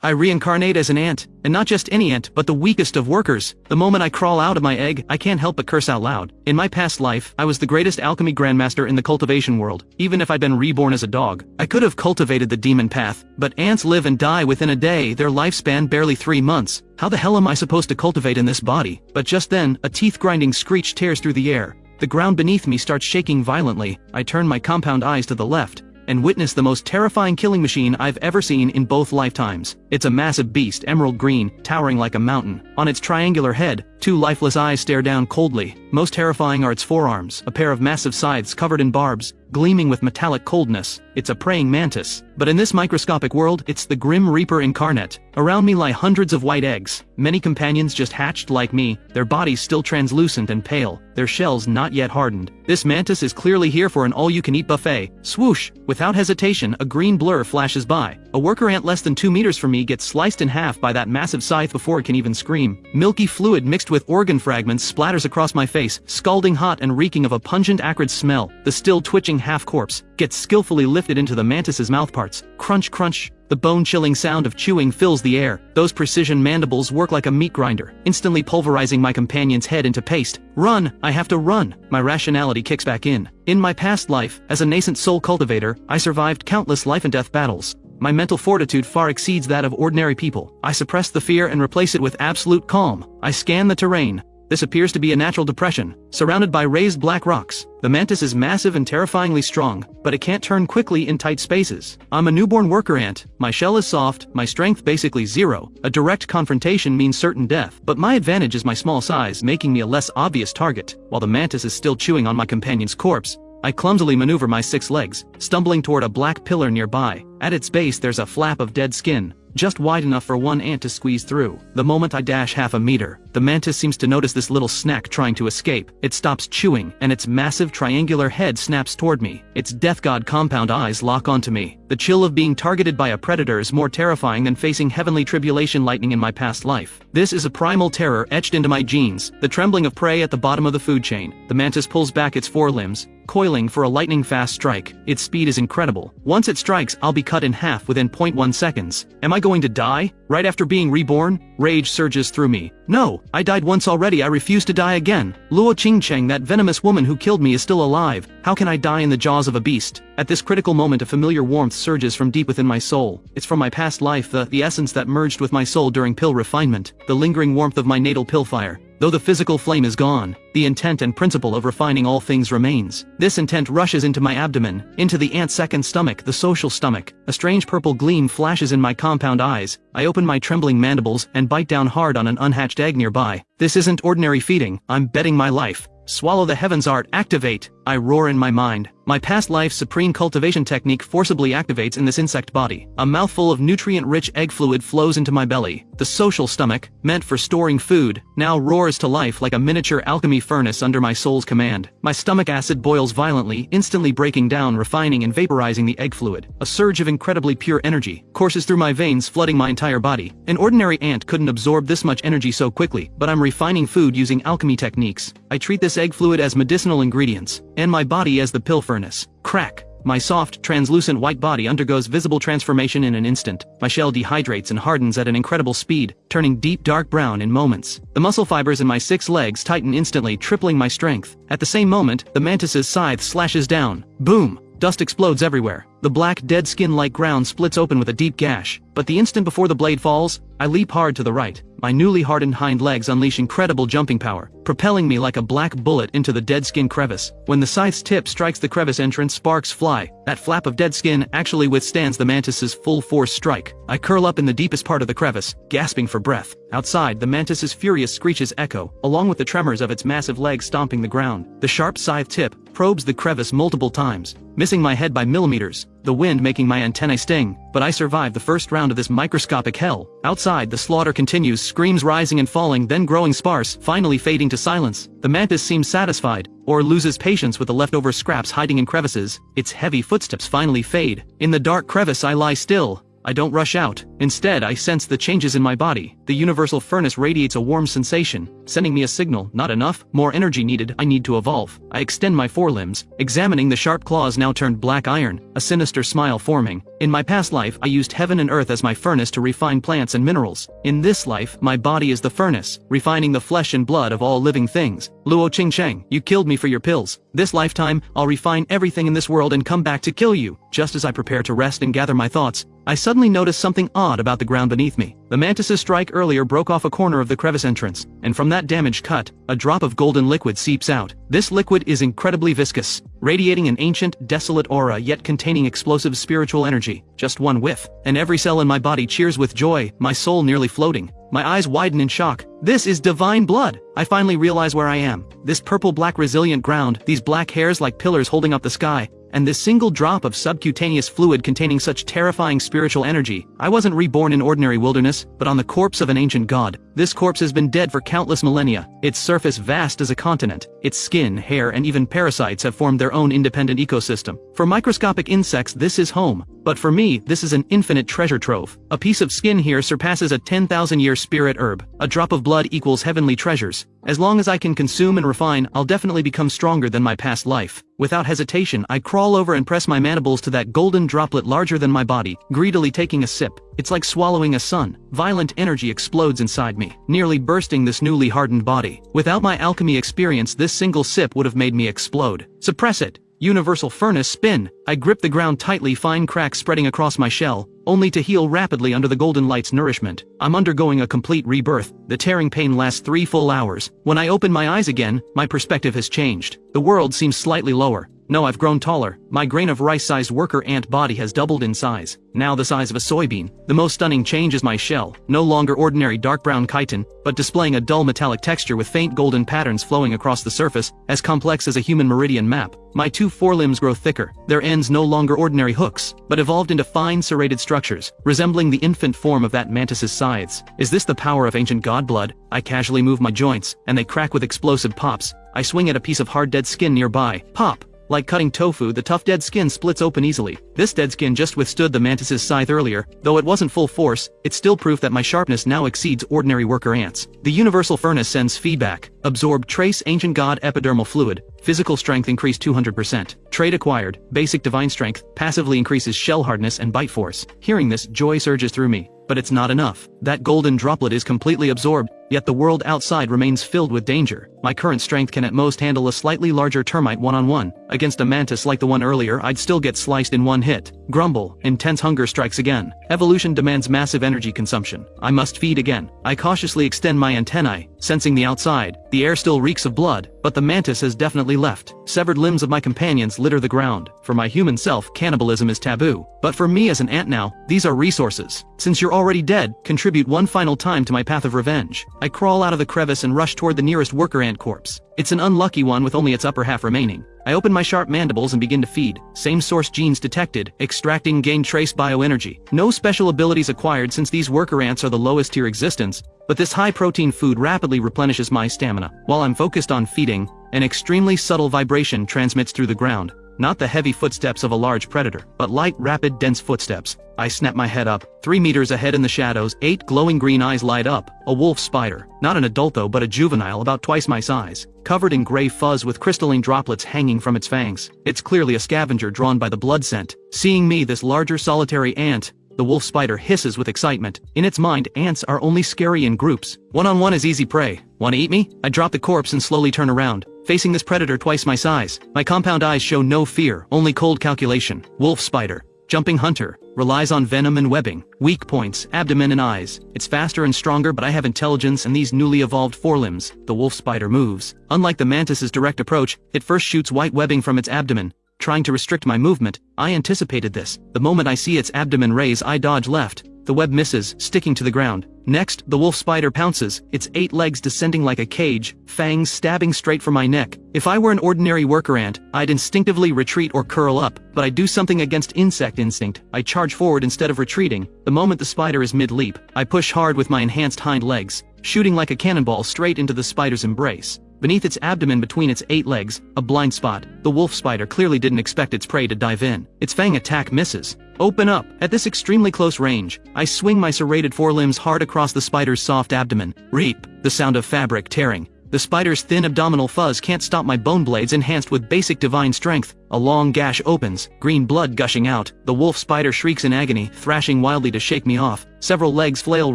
I reincarnate as an ant, and not just any ant, but the weakest of workers. The moment I crawl out of my egg, I can't help but curse out loud. In my past life, I was the greatest alchemy grandmaster in the cultivation world. Even if I'd been reborn as a dog, I could have cultivated the demon path. But ants live and die within a day, their lifespan barely 3 months. How the hell am I supposed to cultivate in this body? But just then, a teeth-grinding screech tears through the air. The ground beneath me starts shaking violently. I turn my compound eyes to the left and witness the most terrifying killing machine I've ever seen in both lifetimes. It's a massive beast, emerald green, towering like a mountain. On its triangular head, 2 lifeless eyes stare down coldly. Most terrifying are its forearms, a pair of massive scythes covered in barbs, gleaming with metallic coldness. It's a praying mantis. But in this microscopic world, it's the Grim Reaper incarnate. Around me lie hundreds of white eggs. Many companions just hatched like me, their bodies still translucent and pale, their shells not yet hardened. This mantis is clearly here for an all-you-can-eat buffet. Swoosh! Without hesitation, a green blur flashes by. A worker ant less than 2 meters from me gets sliced in half by that massive scythe before it can even scream. Milky fluid mixed with organ fragments splatters across my face, scalding hot and reeking of a pungent acrid smell. The still twitching half-corpse gets skillfully lifted into the mantis's mouthparts. Crunch crunch. The bone-chilling sound of chewing fills the air. Those precision mandibles work like a meat grinder, instantly pulverizing my companion's head into paste. Run! I have to run! My rationality kicks back in. In my past life, as a nascent soul cultivator, I survived countless life-and-death battles. My mental fortitude far exceeds that of ordinary people. I suppress the fear and replace it with absolute calm. I scan the terrain. This appears to be a natural depression, surrounded by raised black rocks. The mantis is massive and terrifyingly strong, but it can't turn quickly in tight spaces. I'm a newborn worker ant. My shell is soft, my strength basically 0. A direct confrontation means certain death, but my advantage is my small size, making me a less obvious target. While the mantis is still chewing on my companion's corpse, I clumsily maneuver my 6 legs, stumbling toward a black pillar nearby. At its base there's a flap of dead skin, just wide enough for one ant to squeeze through. The moment I dash half a meter, the mantis seems to notice this little snack trying to escape. It stops chewing, and its massive triangular head snaps toward me. Its death god compound eyes lock onto me. The chill of being targeted by a predator is more terrifying than facing heavenly tribulation lightning in my past life. This is a primal terror etched into my genes, the trembling of prey at the bottom of the food chain. The mantis pulls back its forelimbs, coiling for a lightning-fast strike. Its speed is incredible. Once it strikes, I'll be cut in half within 0.1 seconds. Am I going to die? Right after being reborn? Rage surges through me. No, I died once already, I refuse to die again. Luo Qingcheng, that venomous woman who killed me, is still alive. How can I die in the jaws of a beast? At this critical moment a familiar warmth surges from deep within my soul. It's from my past life, the essence that merged with my soul during pill refinement. The lingering warmth of my natal pill fire. Though the physical flame is gone, the intent and principle of refining all things remains. This intent rushes into my abdomen, into the ant's second stomach, the social stomach. A strange purple gleam flashes in my compound eyes. I open my trembling mandibles and bite down hard on an unhatched egg nearby. This isn't ordinary feeding, I'm betting my life. Swallow the heavens art, activate! I roar in my mind. My past life's supreme cultivation technique forcibly activates in this insect body. A mouthful of nutrient-rich egg fluid flows into my belly. The social stomach, meant for storing food, now roars to life like a miniature alchemy furnace under my soul's command. My stomach acid boils violently, instantly breaking down, refining and vaporizing the egg fluid. A surge of incredibly pure energy courses through my veins, flooding my entire body. An ordinary ant couldn't absorb this much energy so quickly, but I'm refining food using alchemy techniques. I treat this egg fluid as medicinal ingredients, and my body as the pill furnace. Crack! My soft, translucent white body undergoes visible transformation in an instant. My shell dehydrates and hardens at an incredible speed, turning deep dark brown in moments. The muscle fibers in my 6 legs tighten instantly, tripling my strength. At the same moment, the mantis's scythe slashes down. Boom! Dust explodes everywhere. The black, dead skin-like ground splits open with a deep gash. But the instant before the blade falls, I leap hard to the right. My newly hardened hind legs unleash incredible jumping power, propelling me like a black bullet into the dead skin crevice. When the scythe's tip strikes the crevice entrance, sparks fly. That flap of dead skin actually withstands the mantis's full force strike. I curl up in the deepest part of the crevice, gasping for breath. Outside, the mantis's furious screeches echo, along with the tremors of its massive legs stomping the ground. The sharp scythe tip probes the crevice multiple times, missing my head by millimeters, the wind making my antennae sting. But I survive the first round of this microscopic hell. Outside, the slaughter continues, screams rising and falling, then growing sparse, finally fading to silence. The mantis seems satisfied, or loses patience with the leftover scraps hiding in crevices. Its heavy footsteps finally fade. In the dark crevice I lie still, I don't rush out. Instead, I sense the changes in my body. The universal furnace radiates a warm sensation, sending me a signal. Not enough, more energy needed, I need to evolve. I extend my forelimbs, examining the sharp claws now turned black iron, a sinister smile forming. In my past life, I used heaven and earth as my furnace to refine plants and minerals. In this life, my body is the furnace, refining the flesh and blood of all living things. Luo Qingcheng, you killed me for your pills. This lifetime, I'll refine everything in this world and come back to kill you. Just as I prepare to rest and gather my thoughts, I suddenly notice something odd about the ground beneath me. The mantis's strike earlier broke off a corner of the crevice entrance, and from that damaged cut, a drop of golden liquid seeps out. This liquid is incredibly viscous, radiating an ancient, desolate aura yet containing explosive spiritual energy. Just one whiff, and every cell in my body cheers with joy, my soul nearly floating. My eyes widen in shock. This is divine blood! I finally realize where I am. This purple-black resilient ground, these black hairs like pillars holding up the sky, and this single drop of subcutaneous fluid containing such terrifying spiritual energy. I wasn't reborn in ordinary wilderness, but on the corpse of an ancient god. This corpse has been dead for countless millennia, its surface vast as a continent. Its skin, hair, and even parasites have formed their own independent ecosystem. For microscopic insects, this is home. But for me, this is an infinite treasure trove. A piece of skin here surpasses a 10,000-year spirit herb. A drop of blood equals heavenly treasures. As long as I can consume and refine, I'll definitely become stronger than my past life. Without hesitation, I crawl over and press my mandibles to that golden droplet larger than my body, greedily taking a sip. It's like swallowing a sun. Violent energy explodes inside me, nearly bursting this newly hardened body. Without my alchemy experience, this single sip would have made me explode. Suppress it. Universal furnace spin. I grip the ground tightly, fine cracks spreading across my shell, only to heal rapidly under the golden light's nourishment. I'm undergoing a complete rebirth. The tearing pain lasts 3 full hours. When I open my eyes again, my perspective has changed. The world seems slightly lower. No, I've grown taller. My grain of rice-sized worker ant body has doubled in size, now the size of a soybean. The most stunning change is my shell, no longer ordinary dark brown chitin, but displaying a dull metallic texture with faint golden patterns flowing across the surface, as complex as a human meridian map. My 2 forelimbs grow thicker, their ends no longer ordinary hooks, but evolved into fine serrated structures, resembling the infant form of that mantis's scythes. Is this the power of ancient god blood? I casually move my joints, and they crack with explosive pops. I swing at a piece of hard dead skin nearby. Pop! Like cutting tofu, the tough dead skin splits open easily. This dead skin just withstood the mantis's scythe earlier. Though it wasn't full force, it's still proof that my sharpness now exceeds ordinary worker ants. The universal furnace sends feedback. Absorb trace ancient god epidermal fluid. Physical strength increased 200%. Trait acquired. Basic divine strength. Passively increases shell hardness and bite force. Hearing this, joy surges through me. But it's not enough. That golden droplet is completely absorbed, yet the world outside remains filled with danger. My current strength can at most handle a slightly larger termite one-on-one. Against a mantis like the one earlier, I'd still get sliced in one hit. Grumble. Intense hunger strikes again. Evolution demands massive energy consumption. I must feed again. I cautiously extend my antennae, sensing the outside. The air still reeks of blood, but the mantis has definitely left. Severed limbs of my companions litter the ground. For my human self, cannibalism is taboo. But for me as an ant now, these are resources. Since you're already dead, contribute one final time to my path of revenge. I crawl out of the crevice and rush toward the nearest worker ant corpse. It's an unlucky one with only its upper half remaining. I open my sharp mandibles and begin to feed. Same source genes detected, extracting gain trace bioenergy. No special abilities acquired since these worker ants are the lowest tier existence, but this high-protein food rapidly replenishes my stamina. While I'm focused on feeding, an extremely subtle vibration transmits through the ground. Not the heavy footsteps of a large predator, but light, rapid, dense footsteps. I snap my head up. 3 meters ahead in the shadows, 8 glowing green eyes light up. A wolf spider. Not an adult though, but a juvenile about twice my size. Covered in gray fuzz with crystalline droplets hanging from its fangs. It's clearly a scavenger drawn by the blood scent. Seeing me, this larger solitary ant, the wolf spider hisses with excitement. In its mind, ants are only scary in groups. One-on-one is easy prey. Wanna eat me? I drop the corpse and slowly turn around, facing this predator twice my size. My compound eyes show no fear, only cold calculation. Wolf spider. Jumping hunter. Relies on venom and webbing. Weak points, abdomen and eyes. It's faster and stronger, but I have intelligence and these newly evolved forelimbs. The wolf spider moves. Unlike the mantis's direct approach, it first shoots white webbing from its abdomen, trying to restrict my movement. I anticipated this. The moment I see its abdomen raise, I dodge left. The web misses, sticking to the ground. Next, the wolf spider pounces, its 8 legs descending like a cage, fangs stabbing straight for my neck. If I were an ordinary worker ant, I'd instinctively retreat or curl up, but I do something against insect instinct. I charge forward instead of retreating. The moment the spider is mid-leap, I push hard with my enhanced hind legs, shooting like a cannonball straight into the spider's embrace. Beneath its abdomen between its 8 legs, a blind spot. The wolf spider clearly didn't expect its prey to dive in. Its fang attack misses. Open up! At this extremely close range, I swing my serrated forelimbs hard across the spider's soft abdomen. Reap! The sound of fabric tearing. The spider's thin abdominal fuzz can't stop my bone blades enhanced with basic divine strength. A long gash opens, green blood gushing out. The wolf spider shrieks in agony, thrashing wildly to shake me off. Several legs flail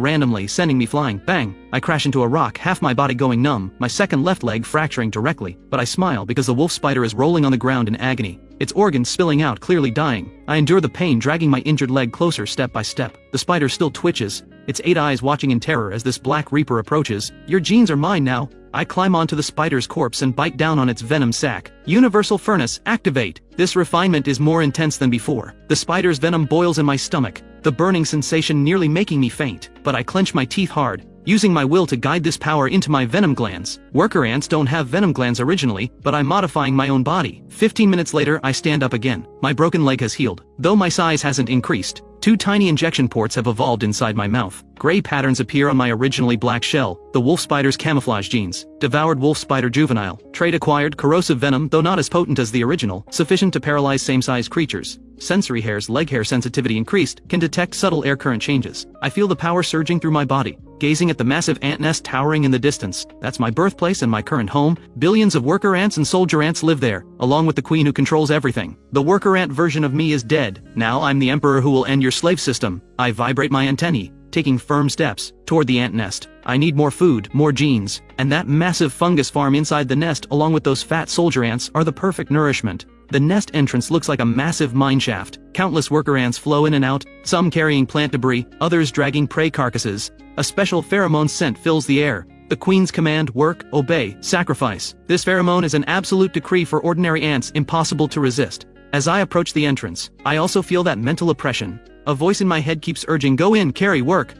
randomly, sending me flying. Bang! I crash into a rock, half my body going numb, my second left leg fracturing directly. But I smile because the wolf spider is rolling on the ground in agony, its organs spilling out, clearly dying. I endure the pain, dragging my injured leg closer step by step. The spider still twitches, its 8 eyes watching in terror as this black reaper approaches. Your genes are mine now. I climb onto the spider's corpse and bite down on its venom sac. Universal furnace, activate! This refinement is more intense than before. The spider's venom boils in my stomach, the burning sensation nearly making me faint. But I clench my teeth hard, using my will to guide this power into my venom glands. Worker ants don't have venom glands originally, but I'm modifying my own body. 15 minutes later, I stand up again. My broken leg has healed, though my size hasn't increased. 2 tiny injection ports have evolved inside my mouth. Gray patterns appear on my originally black shell, the wolf spider's camouflage genes. Devoured wolf spider juvenile. Trait acquired, corrosive venom, though not as potent as the original, sufficient to paralyze same-size creatures. Sensory hairs, leg hair sensitivity increased, can detect subtle air current changes. I feel the power surging through my body. Gazing at the massive ant nest towering in the distance. That's my birthplace and my current home. Billions of worker ants and soldier ants live there, along with the queen who controls everything. The worker ant version of me is dead. Now I'm the emperor who will end your slave system. I vibrate my antennae, taking firm steps toward the ant nest. I need more food, more genes, and that massive fungus farm inside the nest along with those fat soldier ants are the perfect nourishment. The nest entrance looks like a massive mine shaft. Countless worker ants flow in and out, some carrying plant debris, others dragging prey carcasses. A special pheromone scent fills the air. The queen's command: work, obey, sacrifice. This pheromone is an absolute decree for ordinary ants, impossible to resist. As I approach the entrance, I also feel that mental oppression. A voice in my head keeps urging, go in, carry, work.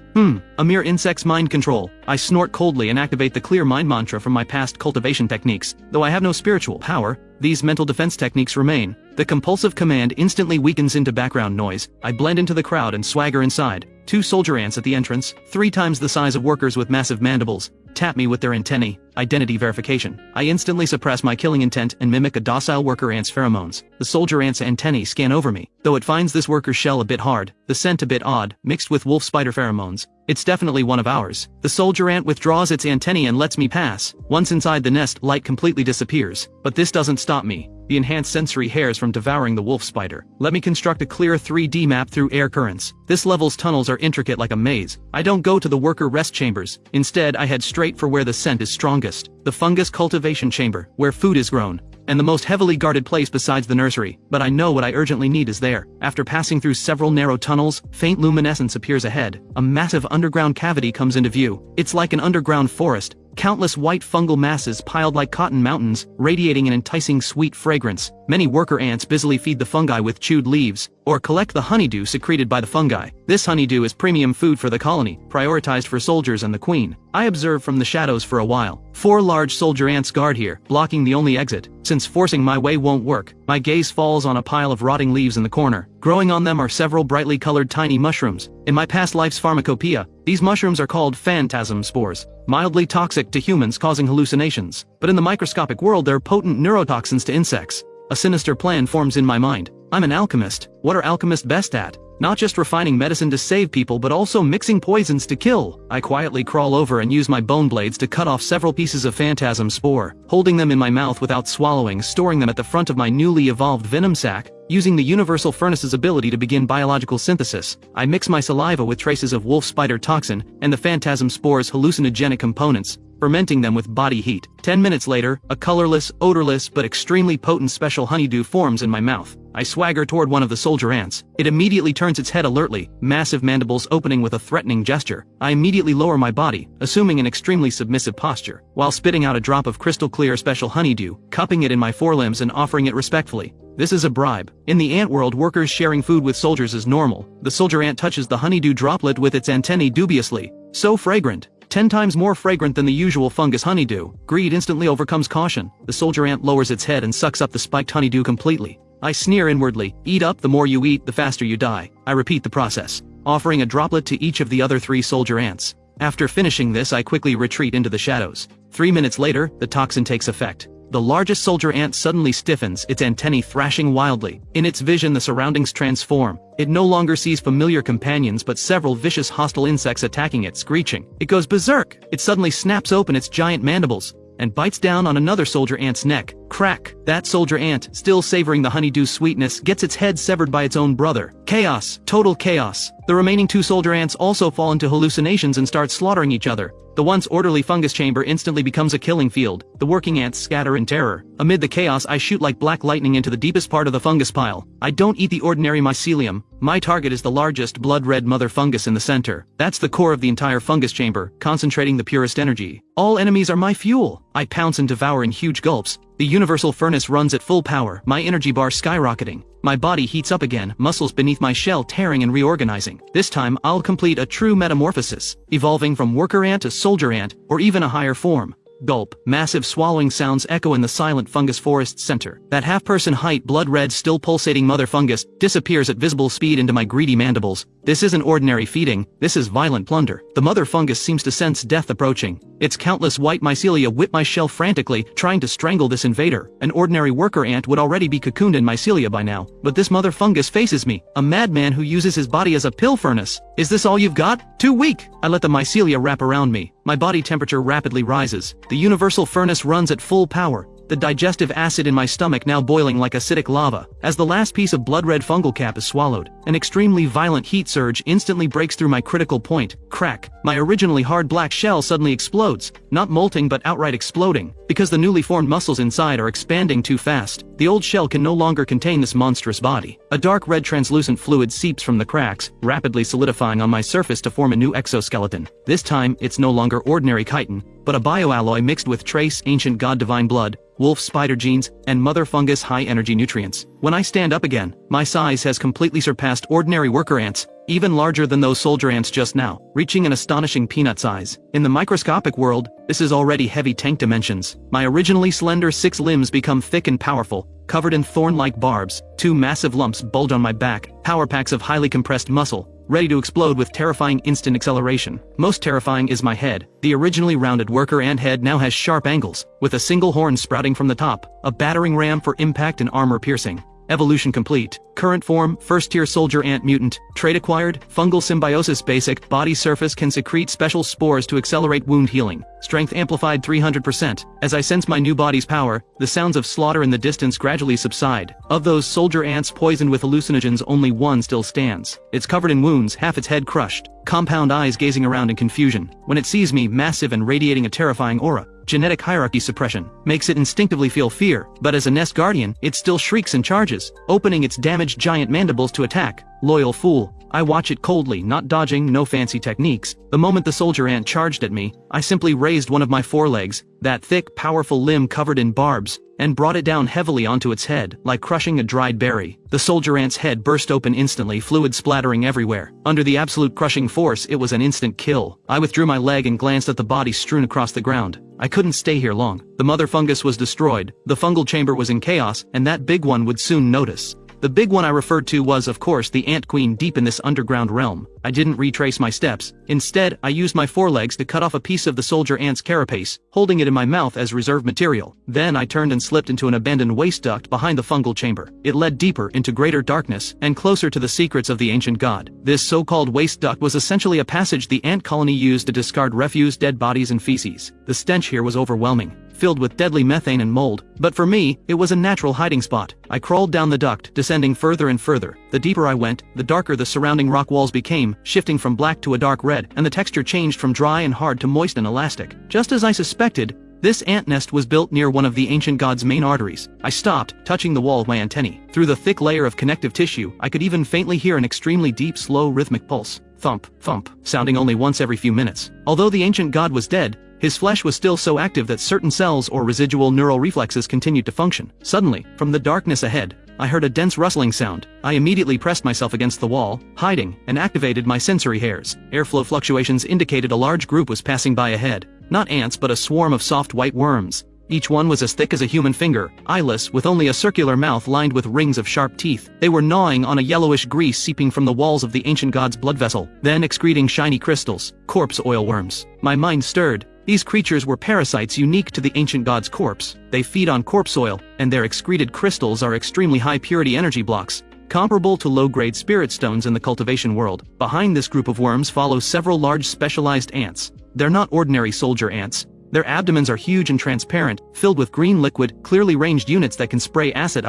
A mere insect's mind control. I snort coldly and activate the clear mind mantra from my past cultivation techniques. Though I have no spiritual power, these mental defense techniques remain. The compulsive command instantly weakens into background noise. I blend into the crowd and swagger inside. 2 soldier ants at the entrance, 3 times the size of workers with massive mandibles, tap me with their antennae. Identity verification. I instantly suppress my killing intent and mimic a docile worker ant's pheromones. The soldier ant's antennae scan over me, though it finds this worker's shell a bit hard, the scent a bit odd, mixed with wolf spider pheromones. It's definitely one of ours. The soldier ant withdraws its antennae and lets me pass. Once inside the nest, light completely disappears. But this doesn't stop me. The enhanced sensory hairs from devouring the wolf spider. Let me construct a clear 3D map through air currents. This level's tunnels are intricate like a maze. I don't go to the worker rest chambers. Instead, I head straight for where the scent is strongest. The fungus cultivation chamber, where food is grown. And the most heavily guarded place besides the nursery. But I know what I urgently need is there. After passing through several narrow tunnels, faint luminescence appears ahead. A massive underground cavity comes into view. It's like an underground forest. Countless white fungal masses piled like cotton mountains, radiating an enticing sweet fragrance. Many worker ants busily feed the fungi with chewed leaves, or collect the honeydew secreted by the fungi. This honeydew is premium food for the colony, prioritized for soldiers and the queen. I observe from the shadows for a while. 4 large soldier ants guard here, blocking the only exit. Since forcing my way won't work, my gaze falls on a pile of rotting leaves in the corner. Growing on them are several brightly colored tiny mushrooms. In my past life's pharmacopoeia, these mushrooms are called phantasm spores, mildly toxic to humans causing hallucinations. But in the microscopic world they're potent neurotoxins to insects. A sinister plan forms in my mind. I'm an alchemist. What are alchemists best at? Not just refining medicine to save people but also mixing poisons to kill. I quietly crawl over and use my bone blades to cut off several pieces of phantasm spore, holding them in my mouth without swallowing, storing them at the front of my newly evolved venom sac. Using the universal furnace's ability to begin biological synthesis, I mix my saliva with traces of wolf spider toxin and the phantasm spore's hallucinogenic components, fermenting them with body heat. 10 minutes later, a colorless, odorless but extremely potent special honeydew forms in my mouth. I swagger toward one of the soldier ants. It immediately turns its head alertly, massive mandibles opening with a threatening gesture. I immediately lower my body, assuming an extremely submissive posture, while spitting out a drop of crystal clear special honeydew, cupping it in my forelimbs and offering it respectfully. This is a bribe. In the ant world, workers sharing food with soldiers is normal. The soldier ant touches the honeydew droplet with its antennae dubiously. So fragrant. 10 times more fragrant than the usual fungus honeydew. Greed instantly overcomes caution. The soldier ant lowers its head and sucks up the spiked honeydew completely. I sneer inwardly. Eat up, the more you eat, the faster you die. I repeat the process, offering a droplet to each of the other 3 soldier ants. After finishing this, I quickly retreat into the shadows. 3 minutes later, the toxin takes effect. The largest soldier ant suddenly stiffens, its antennae thrashing wildly. In its vision, the surroundings transform. It no longer sees familiar companions but several vicious hostile insects attacking it, screeching. It goes berserk. It suddenly snaps open its giant mandibles and bites down on another soldier ant's neck. Crack! That soldier ant, still savoring the honeydew sweetness, gets its head severed by its own brother. Chaos! Total chaos! The remaining 2 soldier ants also fall into hallucinations and start slaughtering each other. The once orderly fungus chamber instantly becomes a killing field. The working ants scatter in terror. Amid the chaos, I shoot like black lightning into the deepest part of the fungus pile. I don't eat the ordinary mycelium. My target is the largest blood-red mother fungus in the center. That's the core of the entire fungus chamber, concentrating the purest energy. All enemies are my fuel. I pounce and devour in huge gulps. The universal furnace runs at full power, my energy bar skyrocketing. My body heats up again, muscles beneath my shell tearing and reorganizing. This time, I'll complete a true metamorphosis, evolving from worker ant to soldier ant, or even a higher form. Gulp. Massive swallowing sounds echo in the silent fungus forest center. That half-person height blood-red still pulsating mother fungus disappears at visible speed into my greedy mandibles. This isn't ordinary feeding, this is violent plunder. The mother fungus seems to sense death approaching. Its countless white mycelia whip my shell frantically, trying to strangle this invader. An ordinary worker ant would already be cocooned in mycelia by now. But this mother fungus faces me, a madman who uses his body as a pill furnace. Is this all you've got? Too weak! I let the mycelia wrap around me. My body temperature rapidly rises. The universal furnace runs at full power. The digestive acid in my stomach now boiling like acidic lava. As the last piece of blood-red fungal cap is swallowed, an extremely violent heat surge instantly breaks through my critical point. Crack! My originally hard black shell suddenly explodes, not molting but outright exploding, because the newly formed muscles inside are expanding too fast. The old shell can no longer contain this monstrous body. A dark red translucent fluid seeps from the cracks, rapidly solidifying on my surface to form a new exoskeleton. This time, it's no longer ordinary chitin, but a bioalloy mixed with trace ancient god divine blood, wolf spider genes, and mother fungus high-energy nutrients. When I stand up again, my size has completely surpassed ordinary worker ants, even larger than those soldier ants just now, reaching an astonishing peanut size. In the microscopic world, this is already heavy tank dimensions. My originally slender 6 limbs become thick and powerful, covered in thorn-like barbs. 2 massive lumps bulge on my back, power packs of highly compressed muscle, ready to explode with terrifying instant acceleration. Most terrifying is my head. The originally rounded worker ant head now has sharp angles, with a single horn sprouting from the top, a battering ram for impact and armor piercing. Evolution complete. Current form, first-tier soldier ant mutant. Trait acquired, fungal symbiosis basic. Body surface can secrete special spores to accelerate wound healing. Strength amplified 300%. As I sense my new body's power, the sounds of slaughter in the distance gradually subside. Of those soldier ants poisoned with hallucinogens, only one still stands. It's covered in wounds, half its head crushed. Compound eyes gazing around in confusion. When it sees me, massive and radiating a terrifying aura. Genetic hierarchy suppression makes it instinctively feel fear, but as a nest guardian, it still shrieks and charges, opening its damaged giant mandibles to attack. Loyal fool. I watch it coldly, not dodging, no fancy techniques. The moment the soldier ant charged at me, I simply raised one of my forelegs, that thick, powerful limb covered in barbs, and brought it down heavily onto its head, like crushing a dried berry. The soldier ant's head burst open instantly, fluid splattering everywhere. Under the absolute crushing force, it was an instant kill. I withdrew my leg and glanced at the body strewn across the ground. I couldn't stay here long. The mother fungus was destroyed, the fungal chamber was in chaos, and that big one would soon notice. The big one I referred to was, of course, the ant queen deep in this underground realm. I didn't retrace my steps. Instead, I used my forelegs to cut off a piece of the soldier ant's carapace, holding it in my mouth as reserve material. Then I turned and slipped into an abandoned waste duct behind the fungal chamber. It led deeper into greater darkness and closer to the secrets of the ancient god. This so-called waste duct was essentially a passage the ant colony used to discard refuse, dead bodies and feces. The stench here was overwhelming, filled with deadly methane and mold, but for me, it was a natural hiding spot. I crawled down the duct, descending further and further. The deeper I went, the darker the surrounding rock walls became, shifting from black to a dark red, and the texture changed from dry and hard to moist and elastic. Just as I suspected, this ant nest was built near one of the ancient god's main arteries. I stopped, touching the wall with my antennae. Through the thick layer of connective tissue, I could even faintly hear an extremely deep, slow, rhythmic pulse. Thump, thump, sounding only once every few minutes. Although the ancient god was dead, his flesh was still so active that certain cells or residual neural reflexes continued to function. Suddenly, from the darkness ahead, I heard a dense rustling sound. I immediately pressed myself against the wall, hiding, and activated my sensory hairs. Airflow fluctuations indicated a large group was passing by ahead. Not ants but a swarm of soft white worms. Each one was as thick as a human finger, eyeless, with only a circular mouth lined with rings of sharp teeth. They were gnawing on a yellowish grease seeping from the walls of the ancient god's blood vessel, then excreting shiny crystals, corpse oil worms. My mind stirred. These creatures were parasites unique to the ancient god's corpse. They feed on corpse oil, and their excreted crystals are extremely high-purity energy blocks, comparable to low-grade spirit stones in the cultivation world. Behind this group of worms follow several large specialized ants. They're not ordinary soldier ants. Their abdomens are huge and transparent, filled with green liquid, clearly ranged units that can spray acid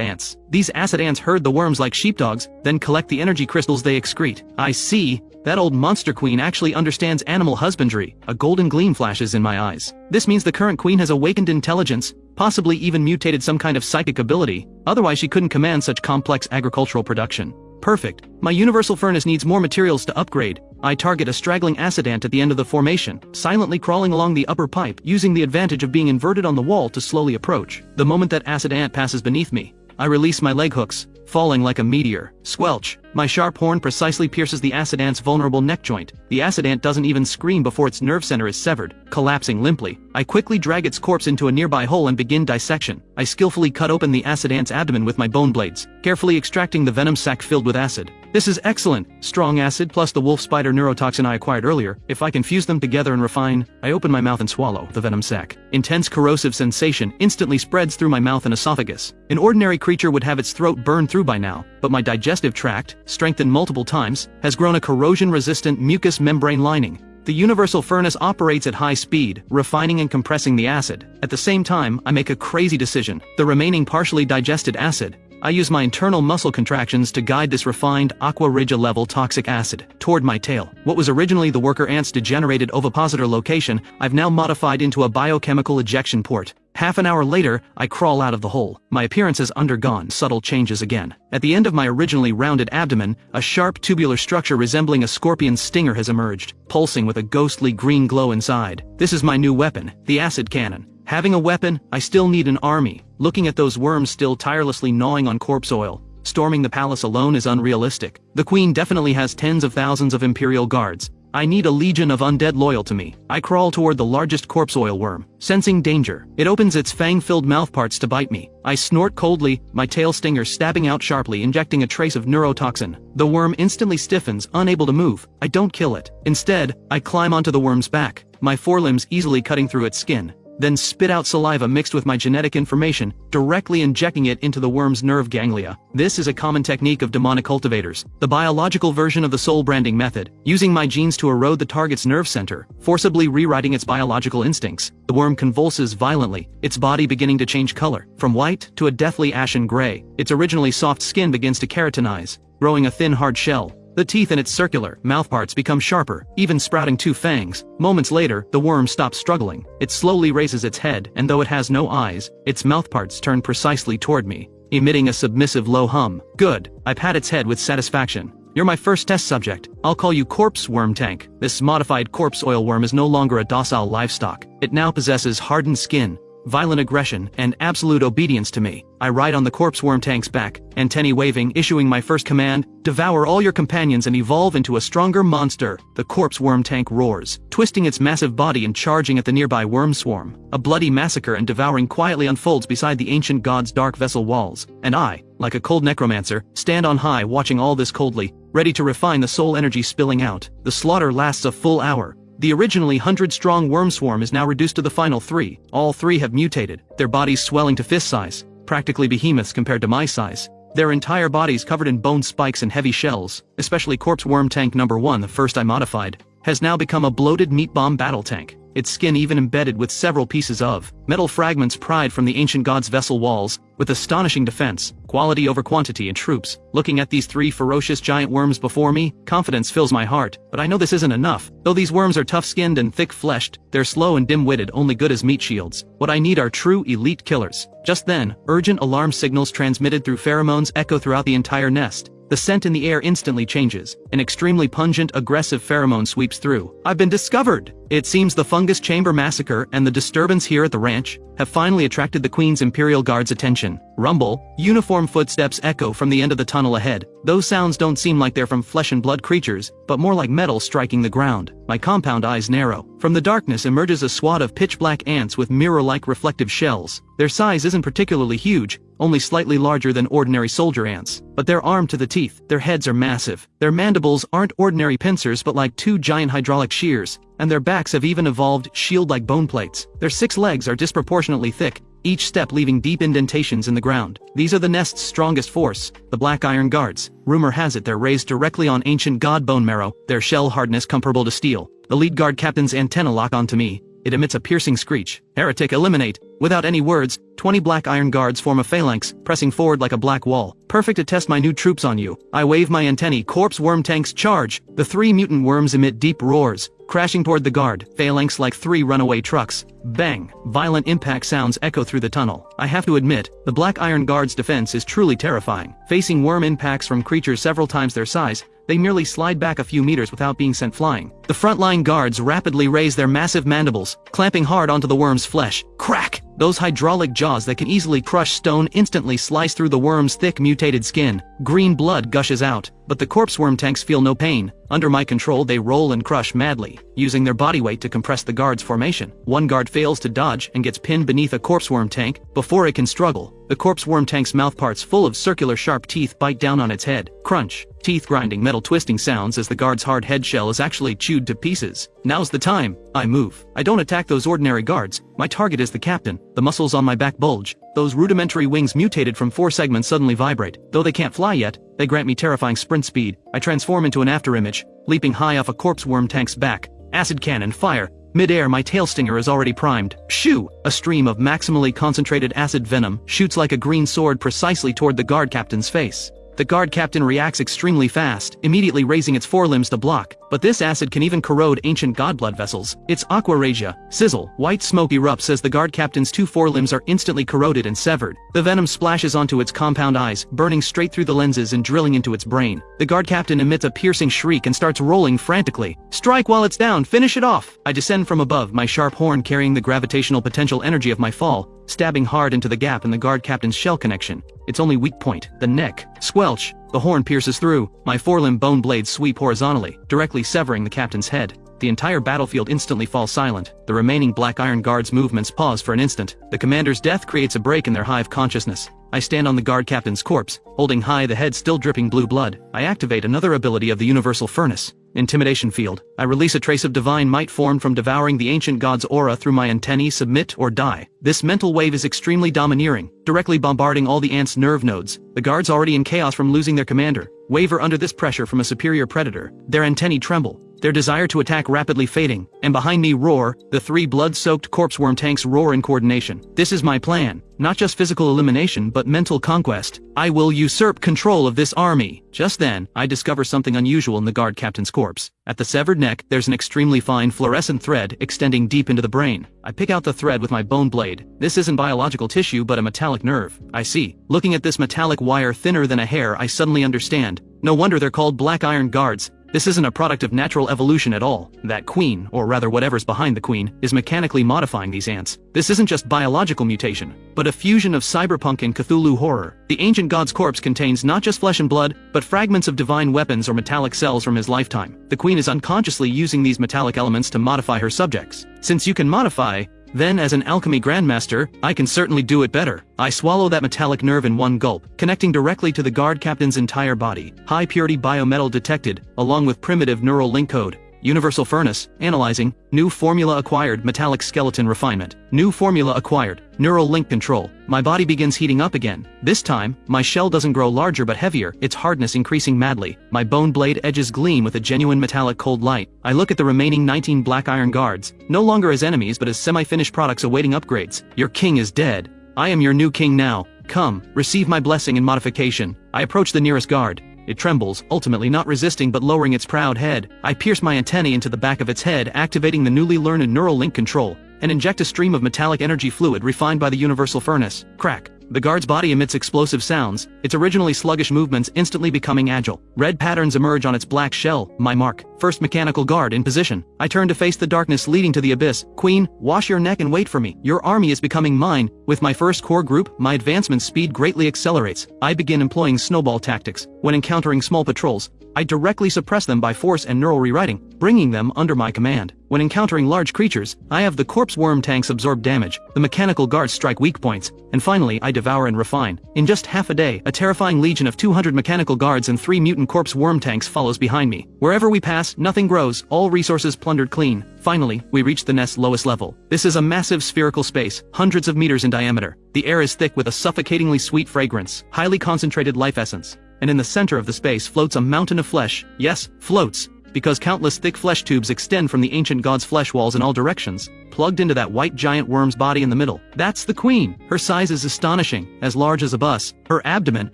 ants. These acid ants herd the worms like sheepdogs, then collect the energy crystals they excrete. I see. That old monster queen actually understands animal husbandry. A golden gleam flashes in my eyes. This means the current queen has awakened intelligence, possibly even mutated some kind of psychic ability. Otherwise she couldn't command such complex agricultural production. Perfect. My universal furnace needs more materials to upgrade. I target a straggling acid ant at the end of the formation, silently crawling along the upper pipe, using the advantage of being inverted on the wall to slowly approach. The moment that acid ant passes beneath me, I release my leg hooks, falling like a meteor. Squelch! My sharp horn precisely pierces the acid ant's vulnerable neck joint. The acid ant doesn't even scream before its nerve center is severed, collapsing limply. I quickly drag its corpse into a nearby hole and begin dissection. I skillfully cut open the acid ant's abdomen with my bone blades, carefully extracting the venom sac filled with acid. This is excellent. Strong acid plus the wolf spider neurotoxin I acquired earlier. If I can fuse them together and refine, I open my mouth and swallow the venom sac. Intense corrosive sensation instantly spreads through my mouth and esophagus. An ordinary creature would have its throat burned through by now, but my digestive tract, strengthened multiple times, has grown a corrosion-resistant mucous membrane lining. The universal furnace operates at high speed, refining and compressing the acid. At the same time, I make a crazy decision. The remaining partially digested acid, I use my internal muscle contractions to guide this refined, aqua regia level toxic acid toward my tail. What was originally the worker ant's degenerated ovipositor location, I've now modified into a biochemical ejection port. Half an hour later, I crawl out of the hole. My appearance has undergone subtle changes again. At the end of my originally rounded abdomen, a sharp tubular structure resembling a scorpion's stinger has emerged, pulsing with a ghostly green glow inside. This is my new weapon, the acid cannon. Having a weapon, I still need an army. Looking at those worms still tirelessly gnawing on corpse oil, storming the palace alone is unrealistic. The queen definitely has tens of thousands of imperial guards. I need a legion of undead loyal to me. I crawl toward the largest corpse oil worm, sensing danger. It opens its fang-filled mouthparts to bite me. I snort coldly, my tail stinger stabbing out sharply, injecting a trace of neurotoxin. The worm instantly stiffens, unable to move. I don't kill it. Instead, I climb onto the worm's back, my forelimbs easily cutting through its skin, then spit out saliva mixed with my genetic information, directly injecting it into the worm's nerve ganglia. This is a common technique of demonic cultivators, the biological version of the soul branding method, using my genes to erode the target's nerve center, forcibly rewriting its biological instincts. The worm convulses violently, its body beginning to change color, from white to a deathly ashen gray. Its originally soft skin begins to keratinize, growing a thin hard shell. The teeth in its circular mouthparts become sharper, even sprouting 2 fangs. Moments later, the worm stops struggling. It slowly raises its head, and though it has no eyes, its mouthparts turn precisely toward me, emitting a submissive low hum. Good. I pat its head with satisfaction. You're my first test subject. I'll call you Corpse Worm Tank. This modified corpse oil worm is no longer a docile livestock. It now possesses hardened skin, violent aggression, and absolute obedience to me. I ride on the corpse worm tank's back, antennae waving, issuing my first command: devour all your companions and evolve into a stronger monster. The corpse worm tank roars, twisting its massive body and charging at the nearby worm swarm. A bloody massacre and devouring quietly unfolds beside the ancient god's dark vessel walls, and I, like a cold necromancer, stand on high watching all this coldly, ready to refine the soul energy spilling out. The slaughter lasts a full hour. The originally 100-strong worm swarm is now reduced to the final 3. All 3 have mutated, their bodies swelling to fist size, practically behemoths compared to my size. Their entire bodies covered in bone spikes and heavy shells, especially Corpse Worm Tank number 1, the first I modified, has now become a bloated meat bomb battle tank. Its skin even embedded with several pieces of metal fragments pried from the ancient god's vessel walls, with astonishing defense, quality over quantity in troops. Looking at these 3 ferocious giant worms before me, confidence fills my heart, but I know this isn't enough. Though these worms are tough-skinned and thick-fleshed, they're slow and dim-witted, only good as meat shields. What I need are true elite killers. Just then, urgent alarm signals transmitted through pheromones echo throughout the entire nest. The scent in the air instantly changes. An extremely pungent, aggressive pheromone sweeps through. I've been discovered! It seems the fungus chamber massacre and the disturbance here at the ranch have finally attracted the Queen's Imperial Guard's attention. Rumble, uniform footsteps echo from the end of the tunnel ahead. Those sounds don't seem like they're from flesh and blood creatures, but more like metal striking the ground. My compound eyes narrow. From the darkness emerges a squad of pitch-black ants with mirror-like reflective shells. Their size isn't particularly huge, only slightly larger than ordinary soldier ants. But they're armed to the teeth, their heads are massive, their mandibles aren't ordinary pincers but like two giant hydraulic shears, and their backs have even evolved shield-like bone plates. Their 6 legs are disproportionately thick, each step leaving deep indentations in the ground. These are the nest's strongest force, the Black Iron Guards. Rumor has it they're raised directly on ancient god bone marrow, their shell hardness comparable to steel. The lead guard captain's antenna lock onto me. It emits a piercing screech. Heretic, eliminate. Without any words, 20 Black Iron Guards form a phalanx, pressing forward like a black wall. Perfect to test my new troops on you. I wave my antennae. Corpse worm tanks charge. The 3 mutant worms emit deep roars, crashing toward the guard phalanx like 3 runaway trucks. Bang! Violent impact sounds echo through the tunnel. I have to admit, the Black Iron Guard's defense is truly terrifying. Facing worm impacts from creatures several times their size, they merely slide back a few meters without being sent flying. The frontline guards rapidly raise their massive mandibles, clamping hard onto the worm's flesh. Crack! Those hydraulic jaws that can easily crush stone instantly slice through the worm's thick mutated skin. Green blood gushes out, but the corpse worm tanks feel no pain. Under my control they roll and crush madly, using their body weight to compress the guard's formation. One guard fails to dodge and gets pinned beneath a corpse worm tank before it can struggle. The corpse worm tank's mouthparts full of circular sharp teeth bite down on its head. Crunch. Teeth grinding, metal twisting sounds as the guard's hard head shell is actually chewed to pieces. Now's the time. I move. I don't attack those ordinary guards. My target is the captain. The muscles on my back bulge. Those rudimentary wings mutated from 4 segments suddenly vibrate. Though they can't fly yet, they grant me terrifying sprint speed. I transform into an afterimage, leaping high off a corpse worm tank's back. Acid cannon, fire. Mid-air, my tail stinger is already primed. Shoo! A stream of maximally concentrated acid venom shoots like a green sword precisely toward the guard captain's face. The guard captain reacts extremely fast, immediately raising its forelimbs to block, but this acid can even corrode ancient god blood vessels. It's aqua regia. Sizzle. White smoke erupts as the guard captain's 2 forelimbs are instantly corroded and severed. The venom splashes onto its compound eyes, burning straight through the lenses and drilling into its brain. The guard captain emits a piercing shriek and starts rolling frantically. Strike while it's down, finish it off! I descend from above, my sharp horn carrying the gravitational potential energy of my fall, stabbing hard into the gap in the guard captain's shell connection. Its only weak point, the neck. Squelch! The horn pierces through. My forelimb bone blades sweep horizontally, directly severing the captain's head. The entire battlefield instantly falls silent. The remaining Black Iron Guards' movements pause for an instant. The commander's death creates a break in their hive consciousness. I stand on the guard captain's corpse, holding high the head still dripping blue blood. I activate another ability of the Universal Furnace. Intimidation Field. I release a trace of divine might formed from devouring the ancient god's aura through my antennae. Submit or die. This mental wave is extremely domineering, directly bombarding all the ants' nerve nodes. The guards, already in chaos from losing their commander, waver under this pressure from a superior predator. Their antennae tremble, their desire to attack rapidly fading, and behind me roar, the 3 blood-soaked corpse worm tanks roar in coordination. This is my plan. Not just physical elimination but mental conquest. I will usurp control of this army. Just then, I discover something unusual in the guard captain's corpse. At the severed neck, there's an extremely fine fluorescent thread extending deep into the brain. I pick out the thread with my bone blade. This isn't biological tissue but a metallic nerve. I see. Looking at this metallic wire thinner than a hair, I suddenly understand. No wonder they're called Black Iron Guards. This isn't a product of natural evolution at all. That queen, or rather whatever's behind the queen, is mechanically modifying these ants. This isn't just biological mutation, but a fusion of cyberpunk and Cthulhu horror. The ancient god's corpse contains not just flesh and blood, but fragments of divine weapons or metallic cells from his lifetime. The queen is unconsciously using these metallic elements to modify her subjects. Since you can modify, then as an alchemy grandmaster, I can certainly do it better. I swallow that metallic nerve in one gulp, connecting directly to the guard captain's entire body. High purity biometal detected, along with primitive neural link code. Universal Furnace, analyzing, new formula acquired, metallic skeleton refinement. New formula acquired, neural link control. My body begins heating up again. This time, my shell doesn't grow larger but heavier, its hardness increasing madly. My bone blade edges gleam with a genuine metallic cold light. I look at the remaining 19 Black Iron Guards, no longer as enemies but as semi-finished products awaiting upgrades. Your king is dead. I am your new king now. Come, receive my blessing and modification. I approach the nearest guard. It trembles, ultimately not resisting but lowering its proud head. I pierce my antennae into the back of its head, activating the newly learned neural link control, and inject a stream of metallic energy fluid refined by the Universal Furnace. Crack. The guard's body emits explosive sounds, its originally sluggish movements instantly becoming agile. Red patterns emerge on its black shell. My mark. First mechanical guard in position. I turn to face the darkness leading to the abyss. Queen, wash your neck and wait for me. Your army is becoming mine. With my first core group, my advancement speed greatly accelerates. I begin employing snowball tactics. When encountering small patrols, I directly suppress them by force and neural rewriting, bringing them under my command. When encountering large creatures, I have the corpse worm tanks absorb damage, the mechanical guards strike weak points, and finally I devour and refine. In just half a day, a terrifying legion of 200 mechanical guards and 3 mutant corpse worm tanks follows behind me. Wherever we pass, nothing grows, all resources plundered clean. Finally, we reach the nest's lowest level. This is a massive spherical space, hundreds of meters in diameter. The air is thick with a suffocatingly sweet fragrance, highly concentrated life essence. And in the center of the space floats a mountain of flesh. Yes, floats. Because countless thick flesh tubes extend from the ancient god's flesh walls in all directions, plugged into that white giant worm's body in the middle. That's the queen. Her size is astonishing, as large as a bus. Her abdomen,